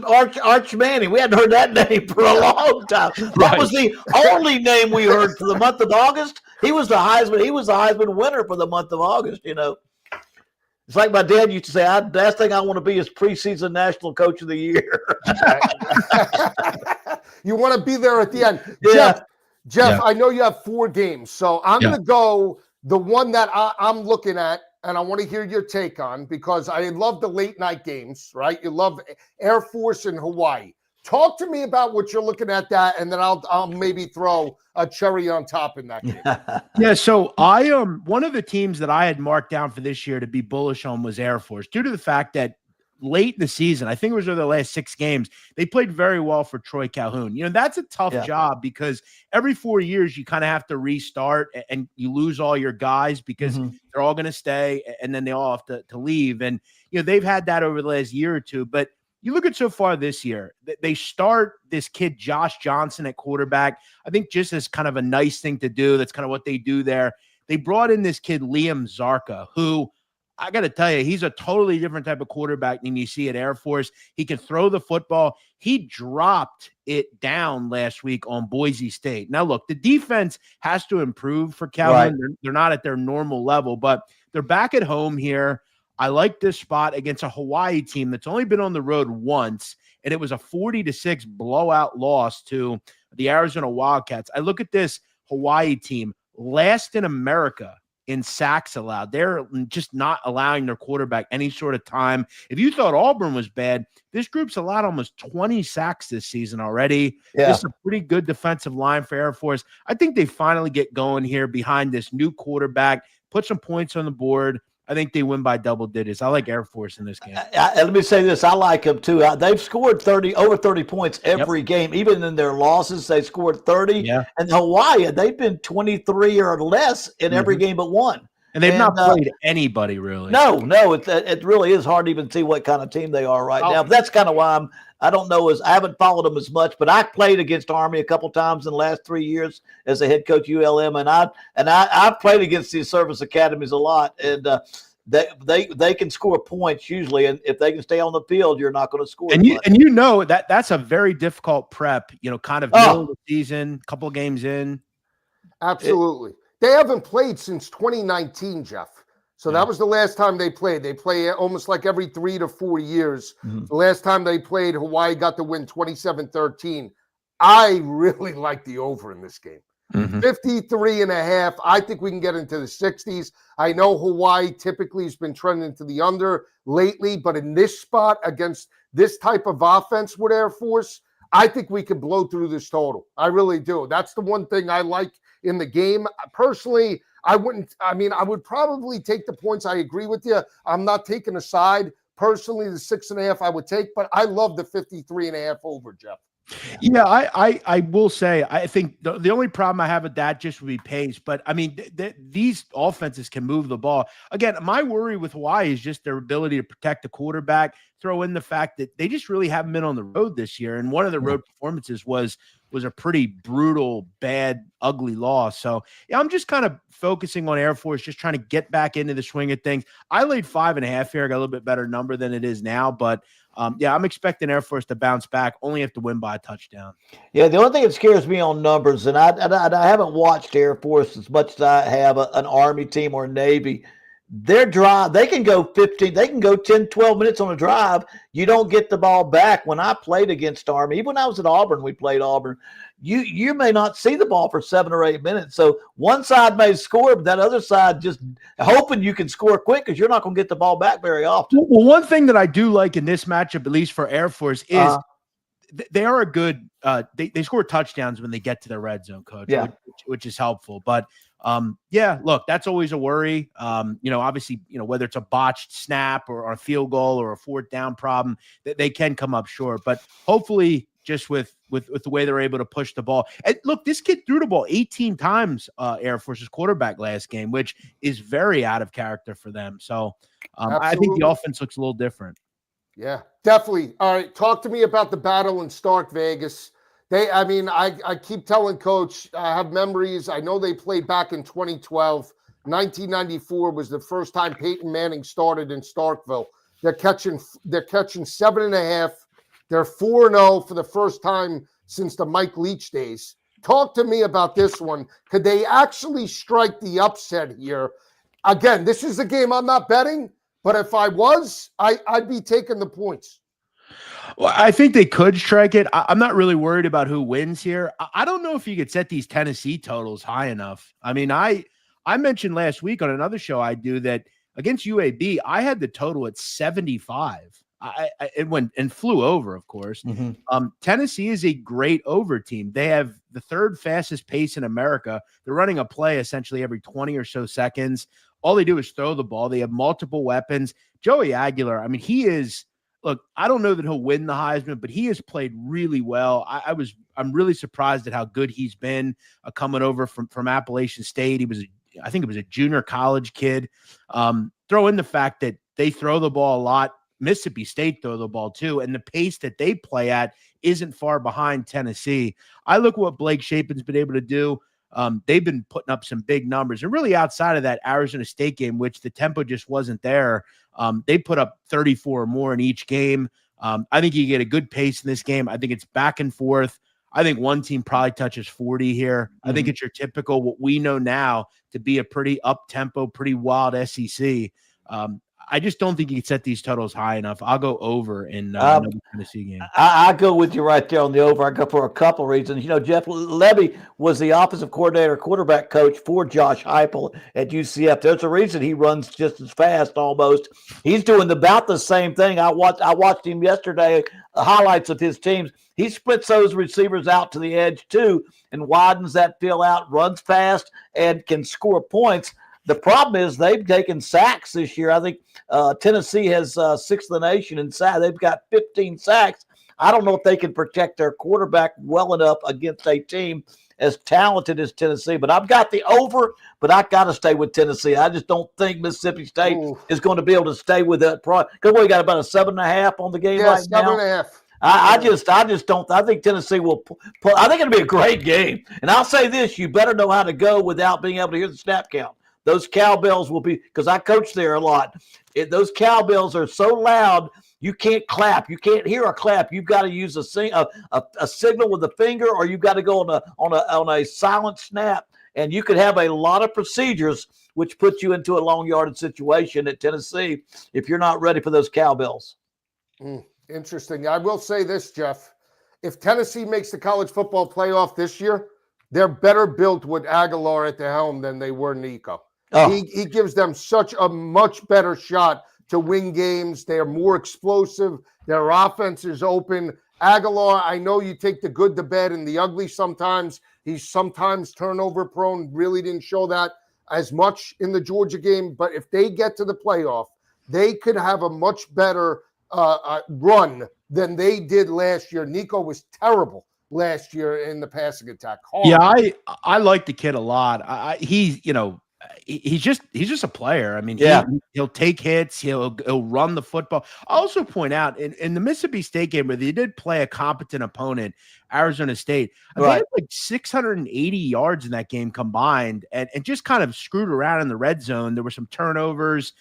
Manning. We hadn't heard that name for a long time. That was the only name we heard for the month of August. He was the Heisman. He was the Heisman winner for the month of August. It's like my dad used to say, the last thing I want to be is preseason national coach of the year. You want to be there at the end. Yeah. Jeff, I know you have 4 games. So I'm going to go the one that I'm looking at, and I want to hear your take on, because I love the late night games, right? You love Air Force and Hawaii. Talk to me about what you're looking at that, and then I'll maybe throw a cherry on top in that game. Yeah, so I one of the teams that I had marked down for this year to be bullish on was Air Force, due to the fact that late in the season, I think it was over the last 6 games, they played very well for Troy Calhoun. That's a tough job, because every 4 years you kind of have to restart and you lose all your guys because they're all going to stay and then they all have to leave. And, they've had that over the last year or two, but you look at so far this year, they start this kid, Josh Johnson, at quarterback, I think just as kind of a nice thing to do. That's kind of what they do there. They brought in this kid, Liam Zarka, who I got to tell you, he's a totally different type of quarterback than you see at Air Force. He can throw the football. He dropped it down last week on Boise State. Now, look, the defense has to improve for Calhoun. Right. They're not at their normal level, but they're back at home here. I like this spot against a Hawaii team that's only been on the road once, and it was a 40-6 blowout loss to the Arizona Wildcats. I look at this Hawaii team, last in America in sacks allowed. They're just not allowing their quarterback any sort of time. If you thought Auburn was bad, this group's allowed almost 20 sacks this season already. Yeah. This is a pretty good defensive line for Air Force. I think they finally get going here behind this new quarterback, put some points on the board. I think they win by double digits. I like Air Force in this game. Let me say this. I like them too. They've scored over 30 points every game. Even in their losses, they scored 30. Yeah. And Hawaii, they've been 23 or less in every game but one. And they've not played anybody, really. No. It really is hard to even see what kind of team they are right now. But that's kind of why I don't know. I haven't followed them as much, but I played against Army a couple times in the last 3 years as a head coach ULM, and I've played against these service academies a lot, and they can score points usually, and if they can stay on the field, you're not going to score. And that's a very difficult prep. Kind of middle of the season, couple games in. Absolutely. They haven't played since 2019, Jeff. So that was the last time they played. They play almost like every 3 to 4 years. The last time they played, Hawaii got the win 27-13. I really like the over in this game. 53.5. I think we can get into the 60s. I know Hawaii typically has been trending to the under lately, but in this spot against this type of offense with Air Force, I think we could blow through this total. I really do. That's the one thing I like in the game. Personally, I would probably take the points. I agree with you. I'm not taking a side. Personally, the 6.5 I would take, but I love the 53.5 over, Jeff. Yeah, I will say, I think the only problem I have with that just would be pace. But I mean, these offenses can move the ball. Again, my worry with Hawaii is just their ability to protect the quarterback. Throw in the fact that they just really haven't been on the road this year, and one of the road performances was a pretty brutal, bad, ugly loss. So yeah, I'm just kind of focusing on Air Force, just trying to get back into the swing of things. I laid 5.5 here. I got a little bit better number than it is now, but yeah, I'm expecting Air Force to bounce back. Only have to win by a touchdown. Yeah, the only thing that scares me on numbers, and I haven't watched Air Force as much as I have an Army team or a Navy. Their drive, they can go 15, they can go 10, 12 minutes on a drive. You don't get the ball back. When I played against Army, even when I was at Auburn, we played Auburn, you may not see the ball for 7 or 8 minutes. So one side may score, but that other side just hoping you can score quick because you're not going to get the ball back very often. Well, one thing that I do like in this matchup, at least for Air Force, is they are a good they score touchdowns when they get to the red zone, Coach, yeah. which is helpful. But yeah, look, that's always a worry. Obviously, whether it's a botched snap or a field goal or a 4th down problem, that they can come up short. But hopefully, just with the way they're able to push the ball. And look, this kid threw the ball 18 times, Air Force's quarterback last game, which is very out of character for them. So I think the offense looks a little different. Yeah, definitely. All right, talk to me about the battle in Stark Vegas. I keep telling Coach, I have memories. I know they played back in 2012. 1994 was the first time Peyton Manning started in Starkville. They're catching 7.5. They're 4-0 for the first time since the Mike Leach days. Talk to me about this one. Could they actually strike the upset here? Again, this is a game I'm not betting, but if I was, I'd be taking the points. Well, I think they could strike it. I'm not really worried about who wins here. I don't know if you could set these Tennessee totals high enough. I mean, I mentioned last week on another show I do that against UAB, I had the total at 75. It went and flew over, of course. Mm-hmm. Tennessee is a great over team. They have the 3rd fastest pace in America. They're running a play essentially every 20 or so seconds. All they do is throw the ball. They have multiple weapons. Joey Aguilar, I mean, he is – look, I don't know that he'll win the Heisman, but he has played really well. I'm really surprised at how good he's been coming over from Appalachian State. I think it was a junior college kid. Throw in the fact that they throw the ball a lot. Mississippi State throw the ball too, and the pace that they play at isn't far behind Tennessee. I look at what Blake Shapen's been able to do. They've been putting up some big numbers, and really outside of that Arizona State game, which the tempo just wasn't there, they put up 34 or more in each game. I think you get a good pace in this game. I think it's back and forth. I think one team probably touches 40 here. I think it's your typical, what we know now to be a pretty up-tempo, pretty wild SEC. I just don't think you can set these totals high enough. I'll go over in the Tennessee game. I go with you right there on the over. I go for a couple of reasons. Jeff Lebby was the offensive coordinator, quarterback coach for Josh Heupel at UCF. There's a reason he runs just as fast almost. He's doing about the same thing. I watched him yesterday, highlights of his teams. He splits those receivers out to the edge too and widens that field out, runs fast, and can score points. The problem is they've taken sacks this year. I think Tennessee has 6th in the nation in sacks. They've got 15 sacks. I don't know if they can protect their quarterback well enough against a team as talented as Tennessee. But I've got the over, but I got to stay with Tennessee. I just don't think Mississippi State is going to be able to stay with that. Because we got about a 7.5 on the game right now. 7.5. I just don't. I think Tennessee will pull. I think it'll be a great game. And I'll say this: you better know how to go without being able to hear the snap count. Those cowbells will be, because I coach there a lot. Those cowbells are so loud, you can't clap. You can't hear a clap. You've got to use a signal with a finger, or you've got to go on a silent snap. And you could have a lot of procedures, which puts you into a long yardage situation at Tennessee if you're not ready for those cowbells. Interesting. I will say this, Jeff. If Tennessee makes the college football playoff this year, they're better built with Aguilar at the helm than they were Nico. Oh. He gives them such a much better shot to win games. They're more explosive. Their offense is open. Aguilar, I know you take the good, the bad, and the ugly sometimes. He's sometimes turnover prone. Really didn't show that as much in the Georgia game. But if they get to the playoff, they could have a much better run than they did last year. Nico was terrible last year in the passing attack. Horrible. Yeah, I like the kid a lot. He's just a player. I mean, he'll take hits, he'll run the football. I'll also point out in the Mississippi State game where they did play a competent opponent, Arizona State, they had like 680 yards in that game combined, and just kind of screwed around in the red zone. There were some turnovers.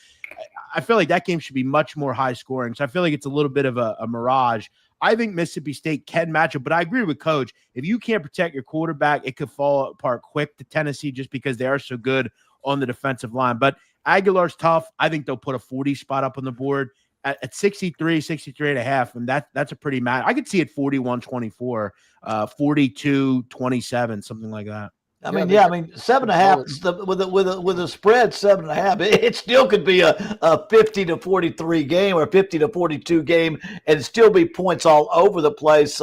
I feel like that game should be much more high scoring. So I feel like it's a little bit of a mirage. I think Mississippi State can match it, but I agree with Coach. If you can't protect your quarterback, it could fall apart quick to Tennessee just because they are so good on the defensive line. But Aguilar's tough. I think they'll put a 40 spot up on the board at 63 and a half, and that's a pretty match. I could see it 41-24, 42-27, something like that. I mean, 7.5 with a spread 7.5. It still could be a 50-43 game or 50-42 game, and still be points all over the place.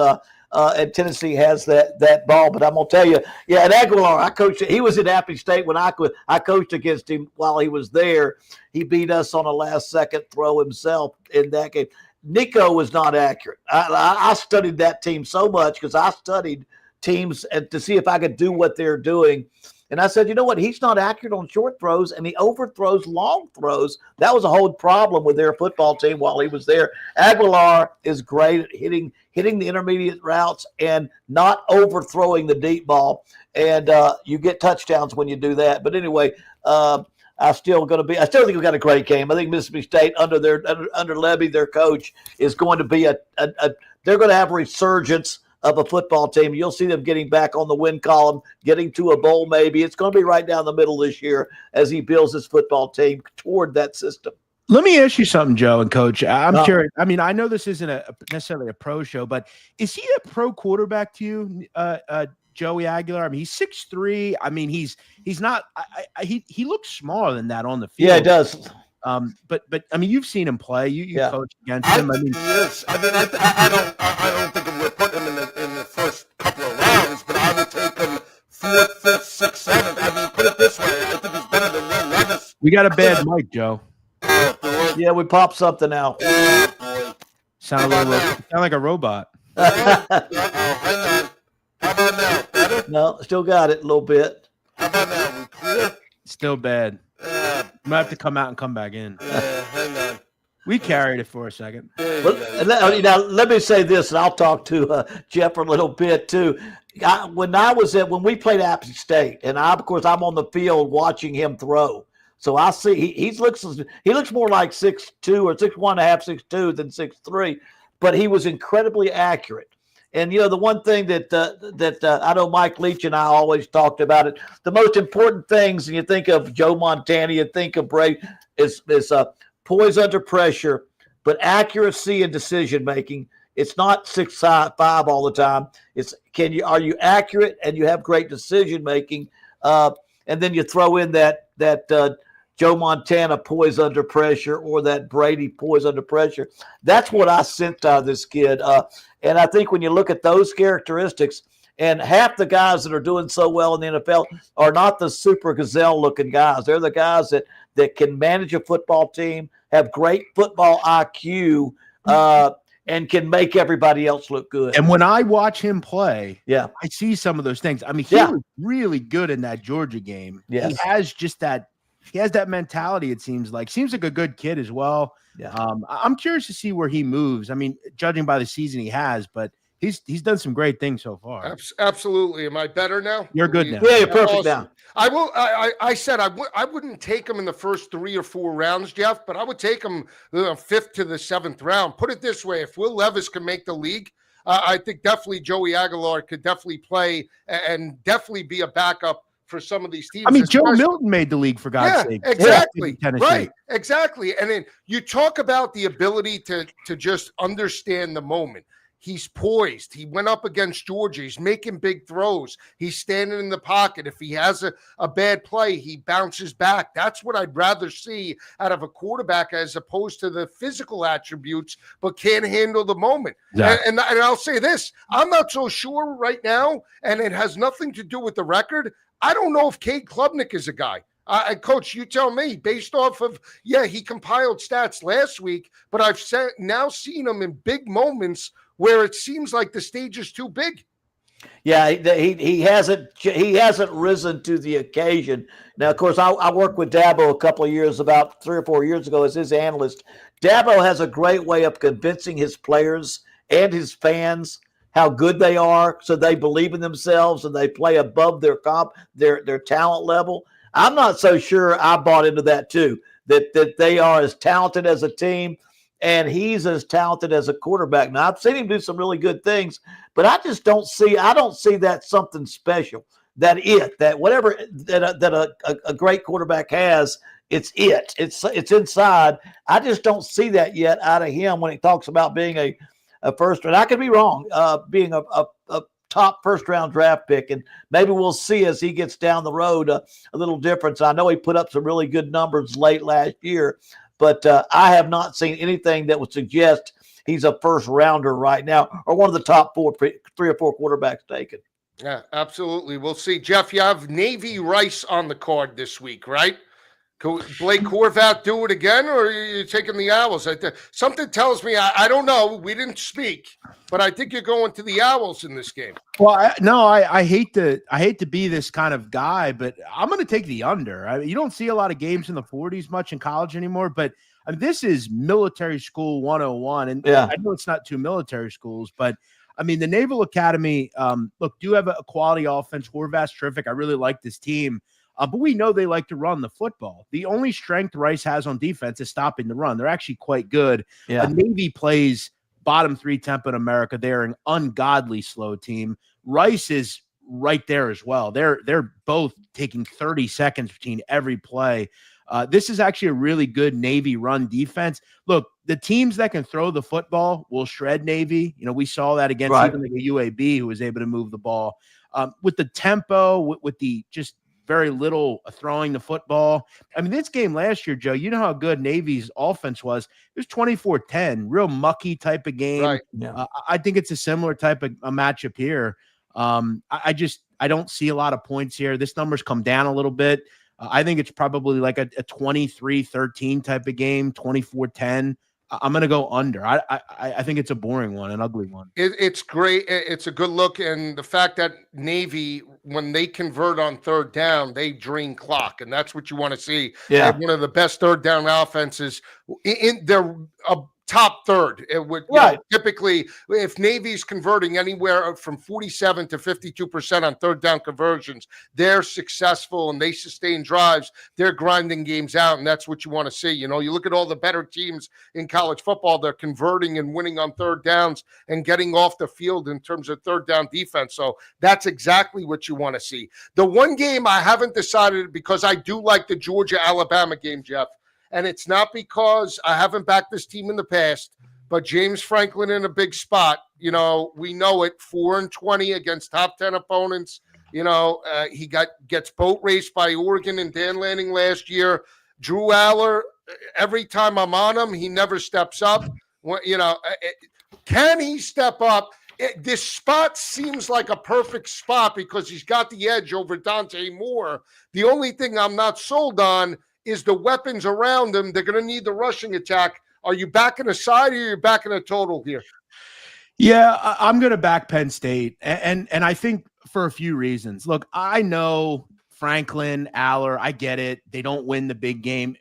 And Tennessee has that ball. But I'm gonna tell you, and Aguilar, I coached. He was at Appy State when I coached against him while he was there. He beat us on a last-second throw himself in that game. Nico was not accurate. I studied that team so much because I studied teams and to see if I could do what they're doing. And I said, you know what? He's not accurate on short throws, and he overthrows long throws. That was a whole problem with their football team while he was there. Aguilar is great at hitting the intermediate routes and not overthrowing the deep ball. And you get touchdowns when you do that. But anyway, I still think we've got a great game. I think Mississippi State under Levy, their coach, is going to be they're going to have a resurgence of a football team. You'll see them getting back on the win column, getting to a bowl maybe. It's going to be right down the middle this year as he builds his football team toward that system. Let me ask you something, Joe and Coach. I'm curious. I mean, I know this isn't necessarily a pro show, but is he a pro quarterback to you, Joey Aguilar? I mean, he's 6'3". I mean, he's not. He looks smaller than that on the field. Yeah, he does. But I mean, you've seen him play. You coach against him. Yes. I mean, I don't think we're putting him in the first couple of rounds, but I would take him 4th, 5th, 6th, 7th. I mean, put it this way: I think he's better than Will Levis. We got a bad mic, Joe. Yeah, we popped something out. Sound like a robot. Hang on. How about now? Better? No, still got it a little bit. How about now? We clear? Still bad. You might have to come out and come back in. Hang on. We carried it for a second. Now, let me say this, and I'll talk to Jeff for a little bit too. When we played Appy State, and of course I'm on the field watching him throw, so I see he looks more like 6'2" or 6'1.5", 6'2" than 6'3", but he was incredibly accurate. And the one thing that I know Mike Leach and I always talked about it. The most important things, and you think of Joe Montana, you think of Bray, is poise under pressure, but accuracy and decision making. It's not 6'5" all the time. It's are you accurate and you have great decision making, and then you throw in that Joe Montana poise under pressure or that Brady poise under pressure. That's what I sensed out of this kid. And I think when you look at those characteristics, and half the guys that are doing so well in the NFL are not the super gazelle-looking guys. They're the guys that can manage a football team, have great football IQ, and can make everybody else look good. And when I watch him play, I see some of those things. I mean, he was really good in that Georgia game. Yes. He has just that. He has that mentality, it seems like. Seems like a good kid as well. Yeah. I'm curious to see where he moves. I mean, judging by the season he has, but he's done some great things so far. Absolutely. Am I better now? You're good now. Yeah, you're perfect now. I will. I said I wouldn't take him in the first 3 or 4 rounds, Jeff, but I would take him the 5th to the 7th round. Put it this way: if Will Levis can make the league, I think definitely Joey Aguilar could definitely play and definitely be a backup for some of these teams. I mean, Joe Milton made the league, for God's sake. Exactly. Yeah, right. Exactly. And then you talk about the ability to just understand the moment. He's poised. He went up against Georgia. He's making big throws. He's standing in the pocket. If he has a bad play, he bounces back. That's what I'd rather see out of a quarterback as opposed to the physical attributes, but can't handle the moment. Exactly. And I'll say this. I'm not so sure right now, and it has nothing to do with the record. I don't know if Cade Klubnik is a guy. Coach, you tell me, based off of, he compiled stats last week, but I've now seen him in big moments where it seems like the stage is too big. Yeah, he hasn't risen to the occasion. Now, of course, I worked with Dabo a couple of years, about 3 or 4 years ago, as his analyst. Dabo has a great way of convincing his players and his fans how good they are, so they believe in themselves and they play above their talent level. I'm not so sure I bought into that too, that they are as talented as a team and he's as talented as a quarterback. Now, I've seen him do some really good things, but I don't see that something special. That whatever that a great quarterback has, it's inside. I just don't see that yet out of him when he talks about being a first round. I could be wrong, being a top first round draft pick, and maybe we'll see as he gets down the road a little difference. I know he put up some really good numbers late last year, but I have not seen anything that would suggest he's a first rounder right now or one of the top 3 or 4 quarterbacks taken. Yeah, absolutely. We'll see. Jeff, you have Navy Rice on the card this week, right? Could Blake Horvath do it again, or are you taking the Owls? Something tells me, I don't know. We didn't speak, but I think you're going to the Owls in this game. Well, I hate to be this kind of guy, but I'm going to take the under. You don't see a lot of games in the 40s much in college anymore, but this is military school 101. And I know it's not 2 military schools, but the Naval Academy, do have a quality offense. Horvath's terrific. I really like this team. But we know they like to run the football. The only strength Rice has on defense is stopping the run. They're actually quite good. Yeah. Navy plays bottom 3 tempo in America. They're an ungodly slow team. Rice is right there as well. They're both taking 30 seconds between every play. This is actually a really good Navy run defense. Look, the teams that can throw the football will shred Navy. We saw that against even the UAB, who was able to move the ball. With the tempo, with the just very little throwing the football. This game last year, Joe, you know how good Navy's offense was. It was 24-10, real mucky type of game. Right. Yeah. I think it's a similar type of a matchup here. I don't see a lot of points here. This number's come down a little bit. I think it's probably like a 23-13 type of game, 24-10. I'm going to go under. I think it's a boring one, an ugly one. It's great. It's a good look. And the fact that Navy, when they convert on third down, they drain clock. And that's what you want to see. Yeah. One of the best third down offenses in their top third. It would typically, if Navy's converting anywhere from 47 to 52% on third down conversions, they're successful and they sustain drives. They're grinding games out, and that's what you want to see. You look at all the better teams in college football, they're converting and winning on third downs and getting off the field in terms of third down defense. So that's exactly what you want to see. The one game I haven't decided, because I do like the Georgia-Alabama game, Jeff. And it's not because I haven't backed this team in the past, but James Franklin in a big spot. We know it, 4-20 against top 10 opponents. He gets boat raced by Oregon and Dan Lanning last year. Drew Aller, every time I'm on him, he never steps up. Can he step up? This spot seems like a perfect spot because he's got the edge over Dante Moore. The only thing I'm not sold on is the weapons around them. They're going to need the rushing attack. Are you backing a side or are you backing a total here? Yeah, I'm going to back Penn State. And I think for a few reasons. Look, I know Franklin, Aller, I get it. They don't win the big game,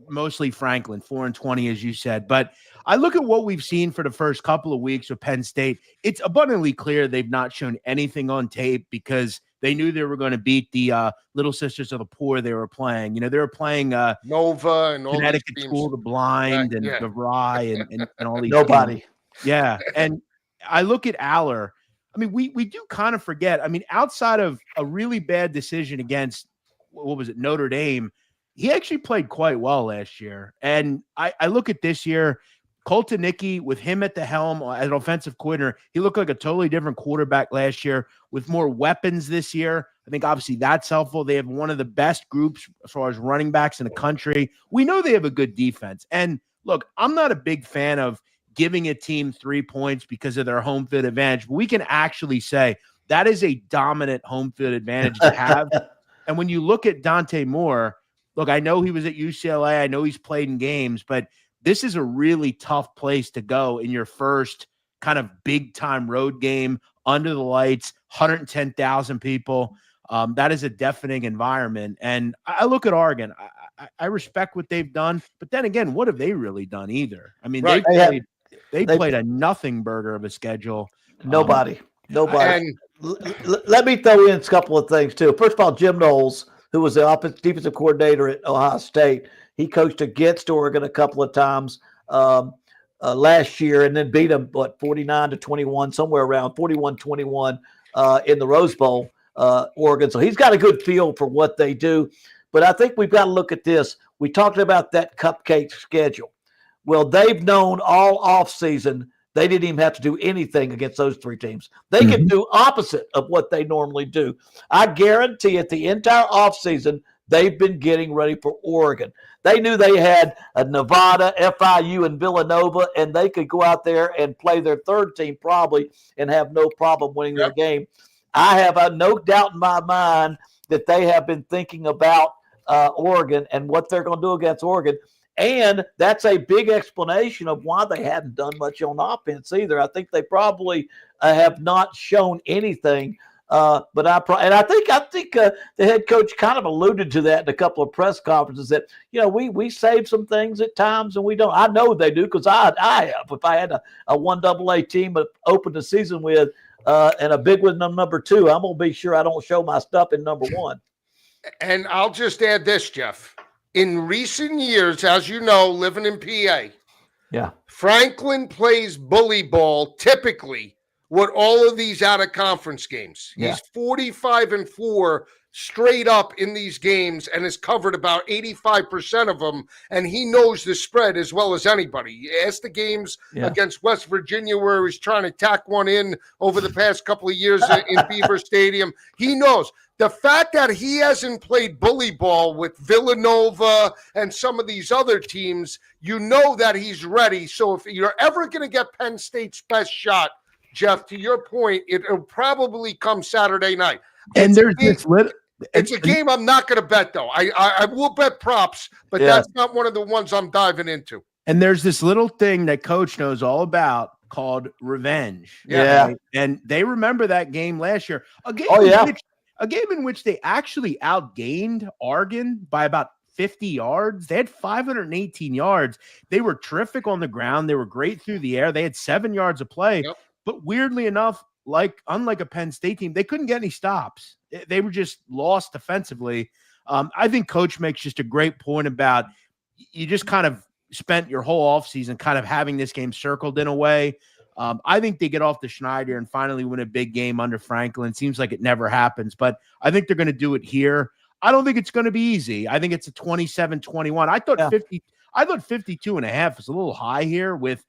mostly Franklin, 4-20, as you said. But I look at what we've seen for the first couple of weeks with Penn State. It's abundantly clear they've not shown anything on tape because they knew they were going to beat the Little Sisters of the Poor they were playing. They were playing Nova and all Connecticut School of the Blind and the Rye and all these. Nobody. Teams. Yeah. And I look at Aller. We do kind of forget. Outside of a really bad decision against, what was it, Notre Dame, he actually played quite well last year. And I look at this year, Colton Nickey, with him at the helm as an offensive coordinator, he looked like a totally different quarterback last year with more weapons this year. I think obviously that's helpful. They have one of the best groups as far as running backs in the country. We know they have a good defense. And look, I'm not a big fan of giving a team 3 points because of their home field advantage, but we can actually say that is a dominant home field advantage to have. And when you look at Dante Moore, look, I know he was at UCLA. I know he's played in games, but this is a really tough place to go in your first kind of big time road game under the lights, 110,000 people. That is a deafening environment. And I look at Oregon. I respect what they've done, but then again, what have they really done either? I mean, they played a nothing burger of a schedule. Nobody. And Let me throw in a couple of things too. First of all, Jim Knowles, who was the defensive coordinator at Ohio State, he coached against Oregon a couple of times last year, and then beat them 49-21, somewhere around 41-21 in the Rose Bowl. Oregon. So he's got a good feel for what they do. But I think we've got to look at this. We talked about that cupcake schedule. Well, they've known all offseason they didn't even have to do anything against those three teams. They can do opposite of what they normally do. I guarantee it, the entire offseason, they've been getting ready for Oregon. They knew they had a Nevada, FIU, and Villanova, and they could go out there and play their third team probably and have no problem winning their game. I have no doubt in my mind that they have been thinking about Oregon and what they're going to do against Oregon. And that's a big explanation of why they hadn't done much on offense either. I think they probably have not shown anything. But I think the head coach kind of alluded to that in a couple of press conferences that, we save some things at times and we don't. I know they do because I have. If I had a 1AA team to open the season with and a big one number 2, I'm going to be sure I don't show my stuff in number 1. And I'll just add this, Jeff. In recent years, as you know, living in PA, Franklin plays bully ball typically with all of these out-of-conference games. He's 45-4 straight up in these games and has covered about 85% of them, and he knows the spread as well as anybody. Ask the games against West Virginia where he's trying to tack one in over the past couple of years in Beaver Stadium. He knows. The fact that he hasn't played bully ball with Villanova and some of these other teams, you know that he's ready. So if you're ever going to get Penn State's best shot, Jeff, to your point, it'll probably come Saturday night. And it's a game I'm not going to bet, though. I will bet props, but that's not one of the ones I'm diving into. And there's this little thing that Coach knows all about called revenge. Yeah. And they remember that game last year. A game in which they actually outgained Oregon by about 50 yards. They had 518 yards. They were terrific on the ground. They were great through the air. They had 7 yards of play. Yep. But weirdly enough, unlike a Penn State team, they couldn't get any stops. They were just lost defensively. I think Coach makes just a great point about you just kind of spent your whole offseason kind of having this game circled in a way. I think they get off the Schneider and finally win a big game under Franklin. Seems like it never happens, but I think they're going to do it here. I don't think it's going to be easy. I think it's a 27-21. I thought 52 and a half is a little high here with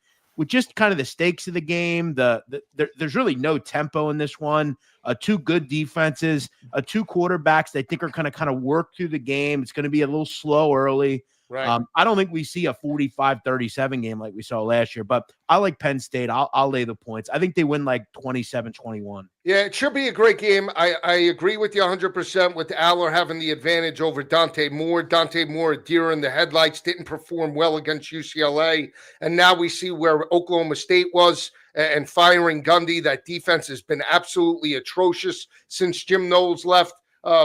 just kind of the stakes of the game. There's really no tempo in this one. 2 good defenses, 2 quarterbacks they think are going to kind of work through the game. It's going to be a little slow early. Right. I don't think we see a 45-37 game like we saw last year, but I like Penn State. I'll lay the points. I think they win like 27-21. Yeah, it should be a great game. I agree with you 100% with Aller having the advantage over Dante Moore. Dante Moore, a deer in the headlights, didn't perform well against UCLA. And now we see where Oklahoma State was and firing Gundy. That defense has been absolutely atrocious since Jim Knowles left.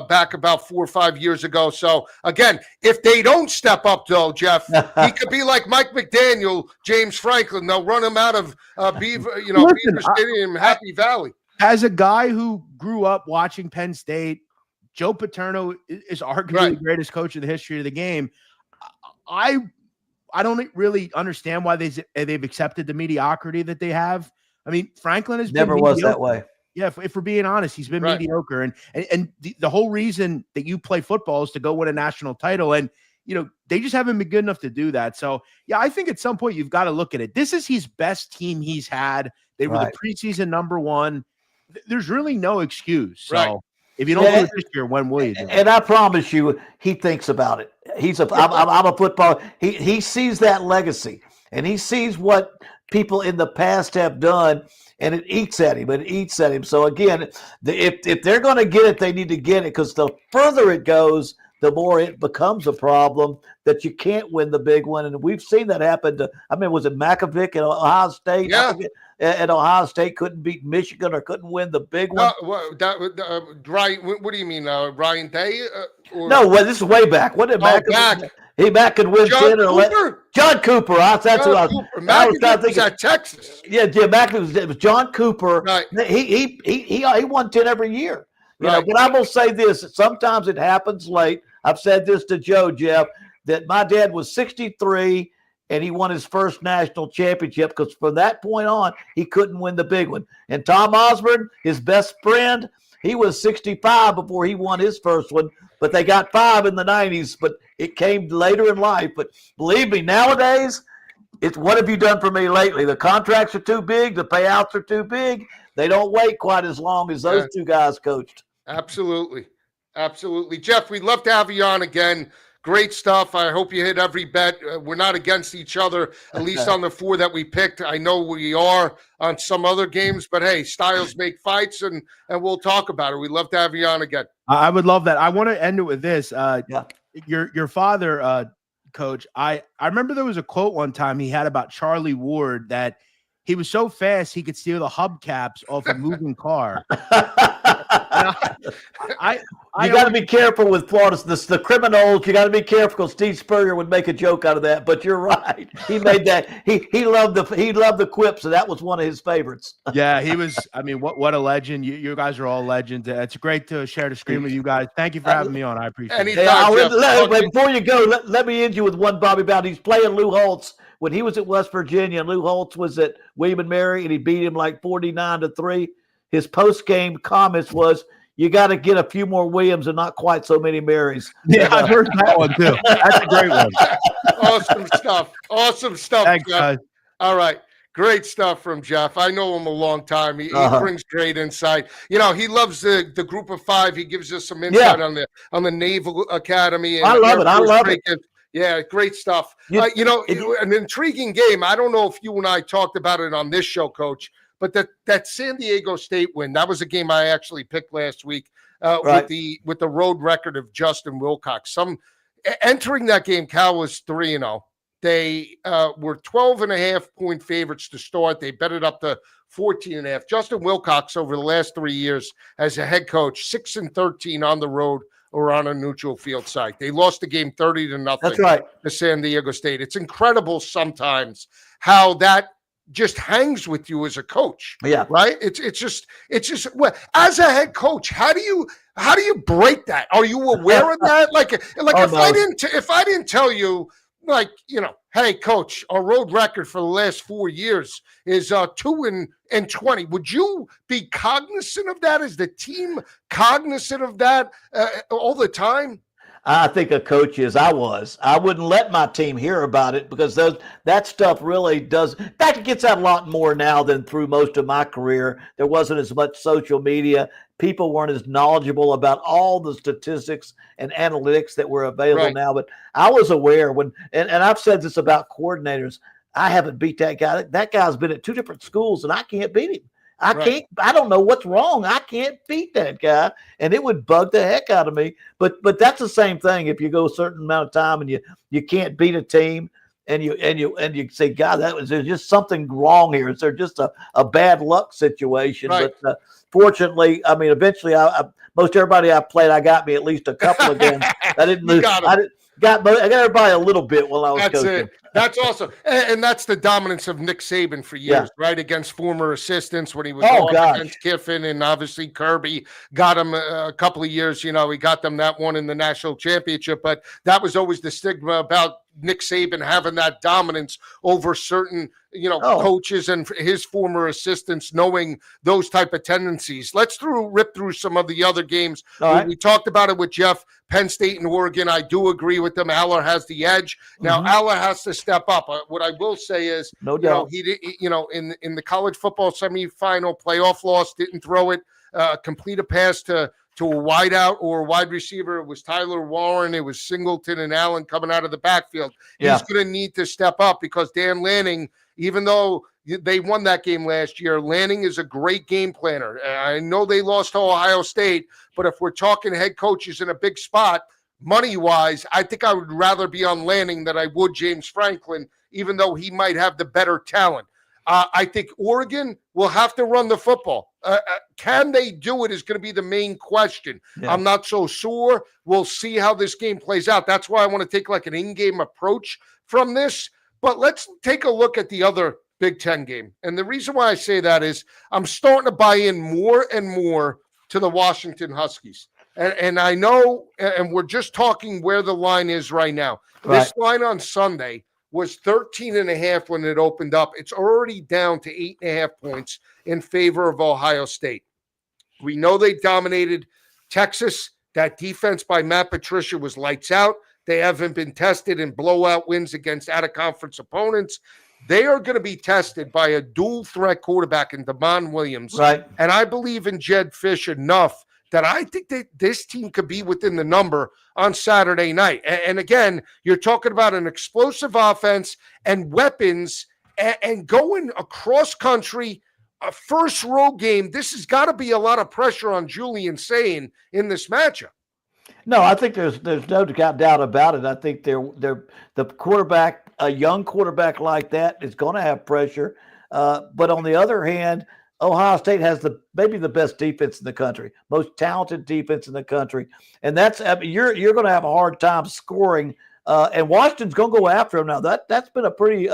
Back about 4 or 5 years ago. So again, if they don't step up, though, Jeff, he could be like Mike McDaniel, James Franklin. They'll run him out of Beaver Stadium, Happy Valley. As a guy who grew up watching Penn State, Joe Paterno is arguably the greatest coach in the history of the game. I don't really understand why they've accepted the mediocrity that they have. I mean, Franklin has never been was that way. Yeah, if we're being honest, he's been mediocre. And the whole reason that you play football is to go win a national title. And, they just haven't been good enough to do that. So, yeah, I think at some point you've got to look at it. This is his best team he's had. They were the preseason number 1. There's really no excuse. So if you don't do it this year, when will you do it? And I promise you, he thinks about it. I'm a football. He sees that legacy, and he sees what people in the past have done. And it eats at him. So, again, if they're going to get it, they need to get it because the further it goes, the more it becomes a problem that you can't win the big one. And we've seen that happen to, was it Makovic at Ohio State? Yeah. At Ohio State couldn't beat Michigan or couldn't win the big one. Ryan, what do you mean? Ryan Day? No, this is way back. What did Makovic? Mac could win John 10 or 11. John Cooper. That's who I was trying to think of. Texas. Yeah, Mac it was John Cooper. Right. He won 10 every year. Right. But I will say this: sometimes it happens late. I've said this to Joe, Jeff, that my dad was 63 and he won his first national championship because from that point on he couldn't win the big one. And Tom Osborne, his best friend, he was 65 before he won his first one. But they got 5 in the 90s. But it came later in life. But believe me, nowadays, it's what have you done for me lately? The contracts are too big. The payouts are too big. They don't wait quite as long as those two guys coached. Absolutely. Absolutely. Jeff, we'd love to have you on again. Great stuff. I hope you hit every bet. We're not against each other, at least on the 4 that we picked. I know we are on some other games, but hey, styles make fights, and we'll talk about it. We'd love to have you on again. I would love that. I want to end it with this. Your father, Coach, I remember there was a quote one time he had about Charlie Ward that he was so fast he could steal the hubcaps off a moving car. You got to be careful with Florida. The criminals, you got to be careful because Steve Spurrier would make a joke out of that. But you're right. He made that. He loved the quip, so that was one of his favorites. Yeah, he was. I mean, what a legend. You guys are all legends. It's great to share the screen with you guys. Thank you for having me on. I appreciate it. Before you go, let me end you with one Bobby Bowden. He's playing Lou Holtz. When he was at West Virginia, and Lou Holtz was at William and Mary, and he beat him like 49-3. His post-game comments was, "You got to get a few more Williams and not quite so many Marys." Yeah, I've heard that one too. That's a great one. Awesome stuff. Awesome stuff. Thanks, Jeff. guys. All right. Great stuff from Jeff. I know him a long time. He brings great insight. He loves the group of 5. He gives us some insight on the Naval Academy. And I love it. Yeah, great stuff. An intriguing game. I don't know if you and I talked about it on this show, Coach, but that San Diego State win, that was a game I actually picked last week with the road record of Justin Wilcox. Entering that game, Cal was 3-0. They were 12.5-point favorites to start. They bet it up to 14.5. Justin Wilcox over the last 3 years as a head coach, 6-13 on the road or on a neutral field site. They lost the game 30-0. That's right. To San Diego State. It's incredible sometimes how that just hangs with you as a coach. Yeah. Right. It's just well, as a head coach, how do you break that? Are you aware of that? If I didn't tell you, hey, coach, our road record for the last 4 years is 2-20. Would you be cognizant of that? Is the team cognizant of that all the time? I think a coach is. I wouldn't let my team hear about it because that stuff really does. In fact, it gets out a lot more now than through most of my career. There wasn't as much social media. People weren't as knowledgeable about all the statistics and analytics that were available now. But I was aware and I've said this about coordinators. I haven't beat that guy. That guy's been at 2 different schools and I can't beat him. I don't know what's wrong. I can't beat that guy. And it would bug the heck out of me. But that's the same thing. If you go a certain amount of time and you can't beat a team and you say, God, there's just something wrong here. Is there just a bad luck situation? Right. But fortunately, eventually most everybody I played, I got me at least a couple of games. I didn't lose. I got everybody a little bit while I was coaching. That's it. That's awesome. And that's the dominance of Nick Saban for years, right? Against former assistants when he was against Kiffin, and obviously Kirby got him a couple of years. He got them that one in the national championship. But that was always the stigma about Nick Saban having that dominance over certain, coaches and his former assistants knowing those type of tendencies. Let's rip through some of the other games. We talked about it with Jeff. Penn State and Oregon, I do agree with them. Aller has the edge. Now, Aller has to step up. What I will say is, no doubt, he did, in the college football semifinal playoff loss, didn't throw it, complete a pass to a wideout or a wide receiver. It was Tyler Warren. It was Singleton and Allen coming out of the backfield. Yeah. He's going to need to step up because Dan Lanning, even though they won that game last year, Lanning is a great game planner. I know they lost to Ohio State, but if we're talking head coaches in a big spot, money-wise, I think I would rather be on Lanning than I would James Franklin, even though he might have the better talent. I think Oregon will have to run the football. Can they do it is going to be the main question. Yeah. I'm not so sure. We'll see how this game plays out. That's why I want to take like an in-game approach from this. But let's take a look at the other Big Ten game. And the reason why I say that is I'm starting to buy in more and more to the Washington Huskies. And I know, and we're just talking where the line is right now. Right. This line on Sunday was 13.5 when it opened up. It's already down to 8.5 points in favor of Ohio State. We know they dominated Texas. That defense by Matt Patricia was lights out. They haven't been tested in blowout wins against out-of-conference opponents. They are going to be tested by a dual-threat quarterback in Damon Williams. Right. And I believe in Jed Fish enough that I think that this team could be within the number on Saturday night. And again, you're talking about an explosive offense and weapons and going across country, a first road game. This has got to be a lot of pressure on Julian Sayin in this matchup. No, I think there's no doubt about it. I think they're the quarterback, a young quarterback like that is going to have pressure. But on the other hand, Ohio State has maybe the best defense in the country, most talented defense in the country, and you're going to have a hard time scoring. And Washington's going to go after them now. That's been a pretty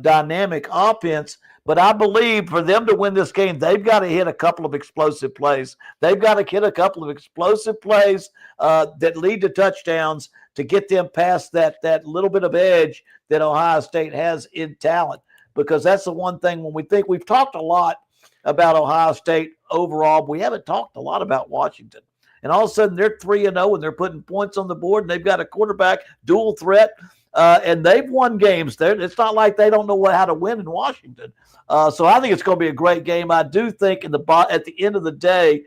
dynamic offense. But I believe for them to win this game, they've got to hit a couple of explosive plays. They've got to hit a couple of explosive plays that lead to touchdowns to get them past that little bit of edge that Ohio State has in talent. Because that's the one thing when we've talked a lot about Ohio State overall, but we haven't talked a lot about Washington. And all of a sudden they're 3-0 and they're putting points on the board and they've got a quarterback dual threat and they've won games. It's not like they don't know how to win in Washington. So I think it's going to be a great game. I do think at the end of the day,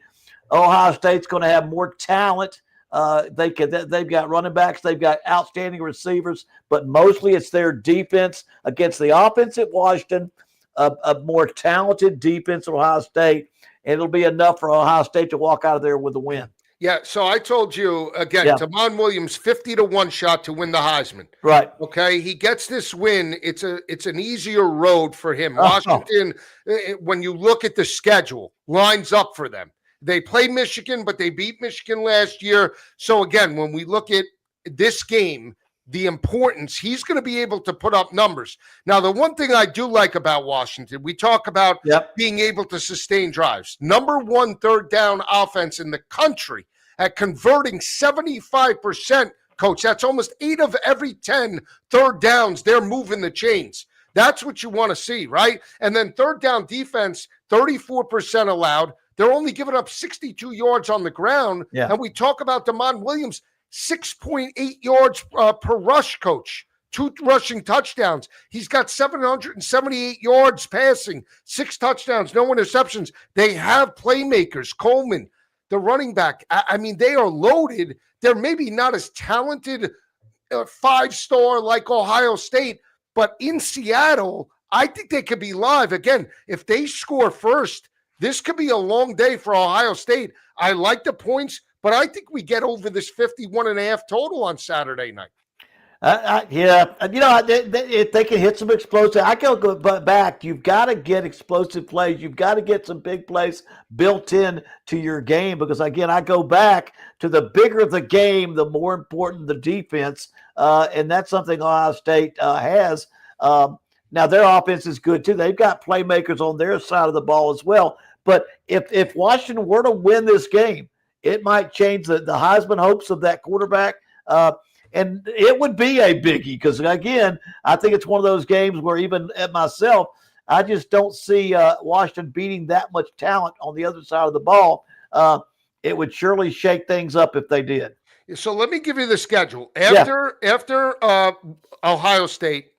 Ohio State's going to have more talent. They've got running backs, they've got outstanding receivers, but mostly it's their defense against the offense at Washington, a more talented defense at Ohio State, and it'll be enough for Ohio State to walk out of there with a win. Yeah, so I told you, again, Damon Williams, 50-1 shot to win the Heisman. Right. Okay, he gets this win. It's an easier road for him. Washington, when you look at the schedule, lines up for them. They play Michigan, but they beat Michigan last year. So, again, when we look at this game, the importance, he's going to be able to put up numbers. Now, the one thing I do like about Washington, we talk about being able to sustain drives. Number one third down offense in the country at converting 75%, Coach. That's almost 8 of every 10 third downs. They're moving the chains. That's what you want to see, right? And then third down defense, 34% allowed. They're only giving up 62 yards on the ground. Yeah. And we talk about Damon Williams, 6.8 yards per rush, Coach. 2 rushing touchdowns. He's got 778 yards passing, 6 touchdowns, no interceptions. They have playmakers. Coleman, the running back. I mean, they are loaded. They're maybe not as talented 5-star like Ohio State, but in Seattle, I think they could be live. Again, if they score first, this could be a long day for Ohio State. I like the points, but I think we get over this 51.5 total on Saturday night. If they can hit some explosive, I can go back. You've got to get explosive plays. You've got to get some big plays built in to your game because, again, I go back to the bigger the game, the more important the defense, and that's something Ohio State has. Now, their offense is good, too. They've got playmakers on their side of the ball as well. But if Washington were to win this game, it might change the Heisman hopes of that quarterback. And it would be a biggie because, again, I think it's one of those games where even at myself, I just don't see Washington beating that much talent on the other side of the ball. It would surely shake things up if they did. So let me give you the schedule. After Ohio State,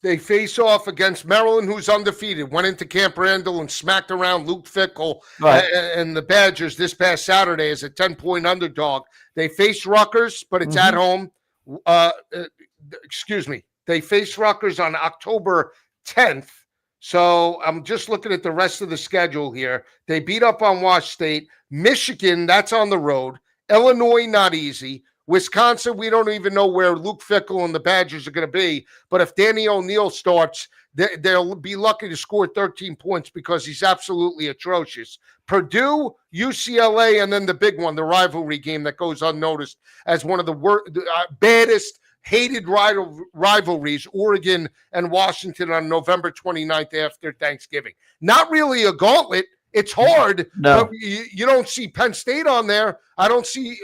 they face off against Maryland, who's undefeated, went into Camp Randall and smacked around Luke Fickell and the Badgers this past Saturday as a 10-point underdog. They face Rutgers, but it's at home. They face Rutgers on October 10th. So I'm just looking at the rest of the schedule here. They beat up on Wash State. Michigan, that's on the road. Illinois, not easy. Wisconsin, we don't even know where Luke Fickell and the Badgers are going to be. But if Danny O'Neil starts, they'll be lucky to score 13 points because he's absolutely atrocious. Purdue, UCLA, and then the big one, the rivalry game that goes unnoticed as one of the baddest, hated rivalries, Oregon and Washington on November 29th after Thanksgiving. Not really a gauntlet. It's hard, but you don't see Penn State on there. I don't see,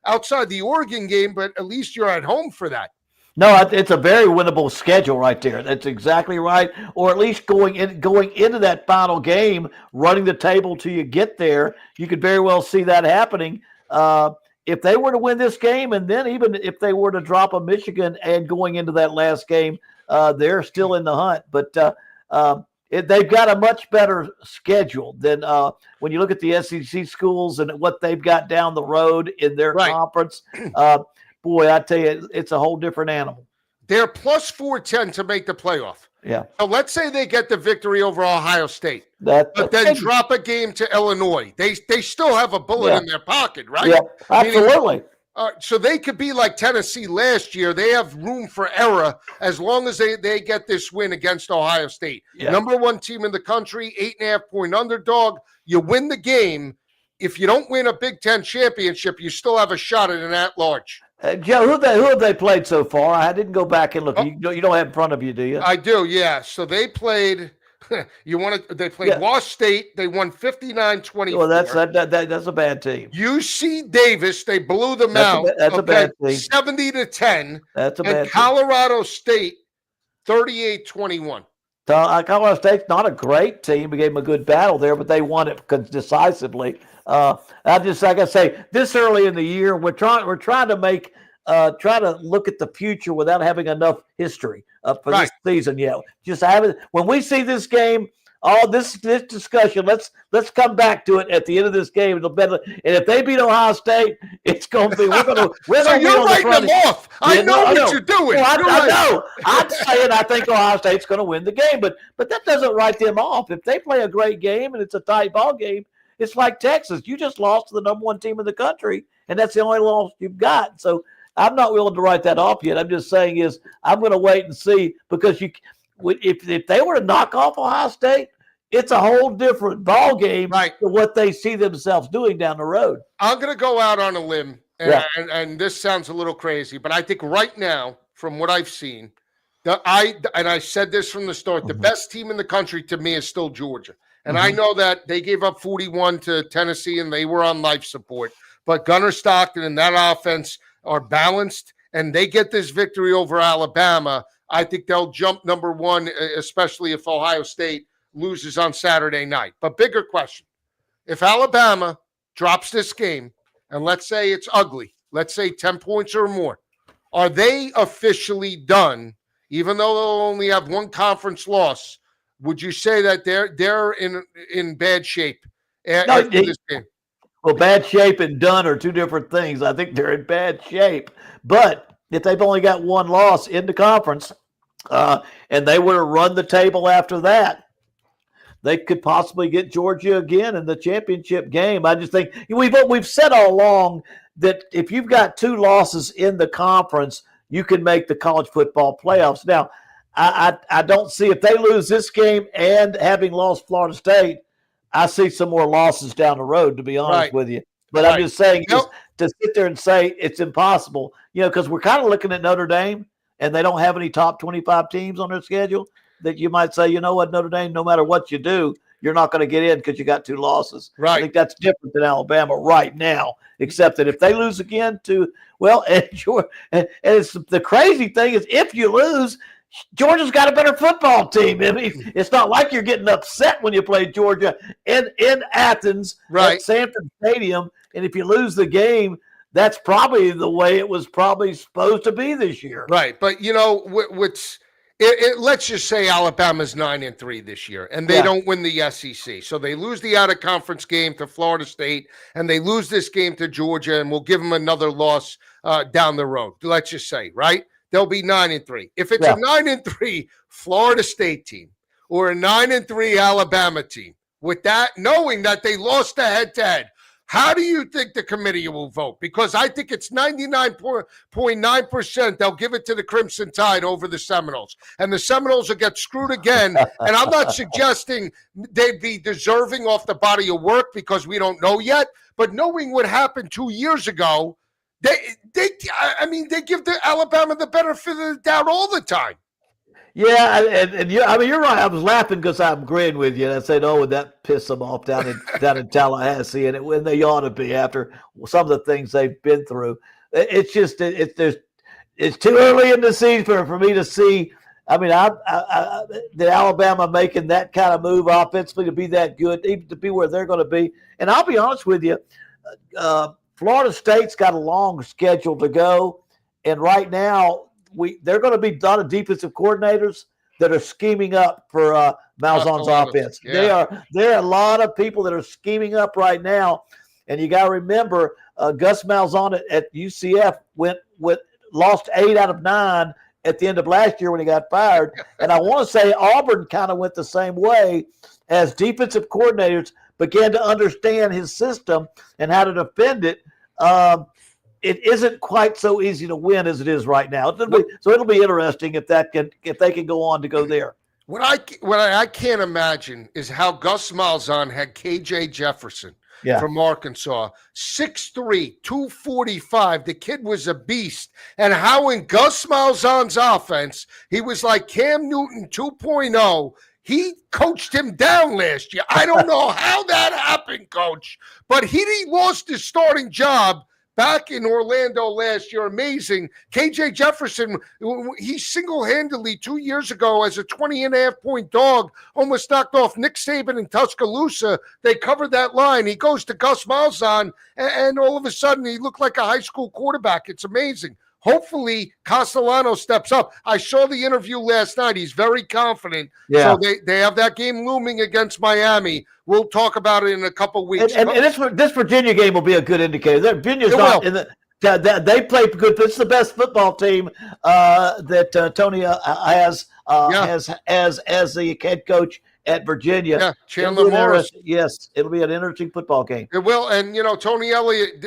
outside the Oregon game, but at least you're at home for that. No, it's a very winnable schedule right there. That's exactly right. Or at least going into that final game, running the table till you get there, you could very well see that happening. If they were to win this game, and then even if they were to drop a Michigan and going into that last game, they're still in the hunt. But they've got a much better schedule than when you look at the SEC schools and what they've got down the road in their conference. Boy, I tell you, it's a whole different animal. They're plus 410 to make the playoff. Yeah. So let's say they get the victory over Ohio State, but then drop a game to Illinois. They still have a bullet in their pocket, right? Yeah, absolutely. So they could be like Tennessee last year. They have room for error as long as they get this win against Ohio State. Yeah. Number one team in the country, 8.5-point underdog. You win the game. If you don't win a Big Ten championship, you still have a shot at an at-large. Joe, who have they played so far? I didn't go back and look. You don't have in front of you, do you? I do, yeah. So they played. They played Wash State. They won 59-24. Well, that's a bad team. UC Davis, they blew them out. That's a bad team. 70-10. That's a bad team. Colorado State, 38-21. Colorado State's not a great team. We gave them a good battle there, but they won it decisively. I just, like I say, this early in the year, we're trying to try to look at the future without having enough history for this season yet. Just when we see this game, all this discussion, let's come back to it at the end of this game. It'll better, and if they beat Ohio State, it's going to be we're going to. So you're writing them off. I know what you're doing. Well, I know. I'm saying I think Ohio State's going to win the game, but that doesn't write them off. If they play a great game and it's a tight ball game, it's like Texas. You just lost to the number one team in the country, and that's the only loss you've got. So I'm not willing to write that off yet. I'm just saying I'm going to wait and see, because if they were to knock off Ohio State, it's a whole different ball game to what they see themselves doing down the road. I'm going to go out on a limb, and this sounds a little crazy, but I think right now, from what I've seen, I said this from the start, the best team in the country to me is still Georgia. And I know that they gave up 41 to Tennessee and they were on life support. But Gunnar Stockton and that offense are balanced, and they get this victory over Alabama. I think they'll jump number one, especially if Ohio State loses on Saturday night. But bigger question, if Alabama drops this game, and let's say it's ugly, let's say 10 points or more, are they officially done, even though they'll only have one conference loss? Would you say that they're in bad shape after this game? Well, bad shape and done are two different things. I think they're in bad shape. But if they've only got one loss in the conference, and they were to run the table after that, they could possibly get Georgia again in the championship game. I just think we've said all along that if you've got two losses in the conference, you can make the college football playoffs. Now, I don't see, if they lose this game and having lost Florida State, I see some more losses down the road, to be honest with you. But I'm just saying, just to sit there and say it's impossible, because we're kind of looking at Notre Dame, and they don't have any top 25 teams on their schedule, that you might say, you know what, Notre Dame, no matter what you do, you're not going to get in because you got two losses. I think that's different than Alabama right now, except that if they lose again and it's, the crazy thing is, if you lose, Georgia's got a better football team. I mean, it's not like you're getting upset when you play Georgia in Athens at Sanford Stadium. And if you lose the game, that's probably the way it was probably supposed to be this year. Right. But, let's just say Alabama's 9-3 this year, and they don't win the SEC. So they lose the out-of-conference game to Florida State, and they lose this game to Georgia, and we'll give them another loss down the road. Let's just say, right? They'll be 9-3. If it's a 9-3 Florida State team or a 9-3 Alabama team, with that, knowing that they lost the head-to-head, How do you think the committee will vote? Because I think it's 99.9% they'll give it to the Crimson Tide over the Seminoles. And the Seminoles will get screwed again. And I'm not suggesting they'd be deserving off the body of work because we don't know yet. But knowing what happened 2 years ago, they give the Alabama the benefit of the doubt all the time. Yeah, and you, I mean, you're right. I was laughing because I'm agreeing with you. And I said, "Oh, would that piss them off down in Tallahassee?" And when they ought to be after some of the things they've been through. It's just it's too early in the season for me to see. I mean, the Alabama making that kind of move offensively to be that good, even to be where they're going to be. And I'll be honest with you, Florida State's got a long schedule to go, and right now. They're going to be a lot of defensive coordinators that are scheming up for Malzahn's offense. Yeah. There are a lot of people that are scheming up right now, and you got to remember Gus Malzahn at UCF lost 8 out of 9 at the end of last year when he got fired, and I want to say Auburn kind of went the same way as defensive coordinators began to understand his system and how to defend it. It isn't quite so easy to win as it is right now. So it'll be interesting if they can go on to go there. What I can't imagine is how Gus Malzahn had KJ Jefferson from Arkansas, 6'3", 245. The kid was a beast. And how in Gus Malzahn's offense, he was like Cam Newton 2.0. He coached him down last year. I don't know how that happened, Coach, but he lost his starting job back in Orlando last year. Amazing. KJ Jefferson, he single-handedly 2 years ago as a 20.5-point dog almost knocked off Nick Saban in Tuscaloosa. They covered that line. He goes to Gus Malzahn, and all of a sudden he looked like a high school quarterback. It's amazing. Hopefully Castellano steps up. I saw the interview last night. He's very confident. Yeah. So they have that game looming against Miami. We'll talk about it in a couple of weeks. And this Virginia game will be a good indicator. Virginia's not in the they play good. It's the best football team that Tony has as the head coach at Virginia. Yeah, Chandler Morris. Yes, it'll be an interesting football game. It will. And, Tony Elliott,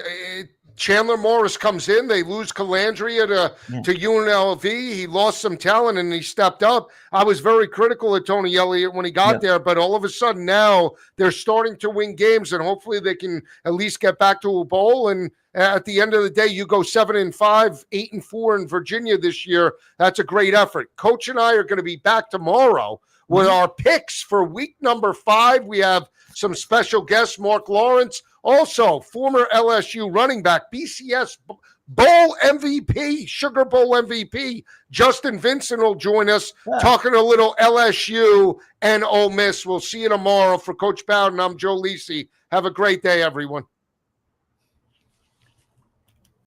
Chandler Morris comes in. They lose Calandria to UNLV. He lost some talent, and he stepped up. I was very critical of Tony Elliott when he got there, but all of a sudden now they're starting to win games, and hopefully they can at least get back to a bowl. And at the end of the day, you go 7-5, 8-4 in Virginia this year. That's a great effort. Coach and I are going to be back tomorrow with our picks for week number 5. We have some special guests, Mark Lawrence. Also, former LSU running back, BCS Bowl MVP, Sugar Bowl MVP, Justin Vincent will join us talking a little LSU and Ole Miss. We'll see you tomorrow. For Coach Bowden, I'm Joe Lisi. Have a great day, everyone.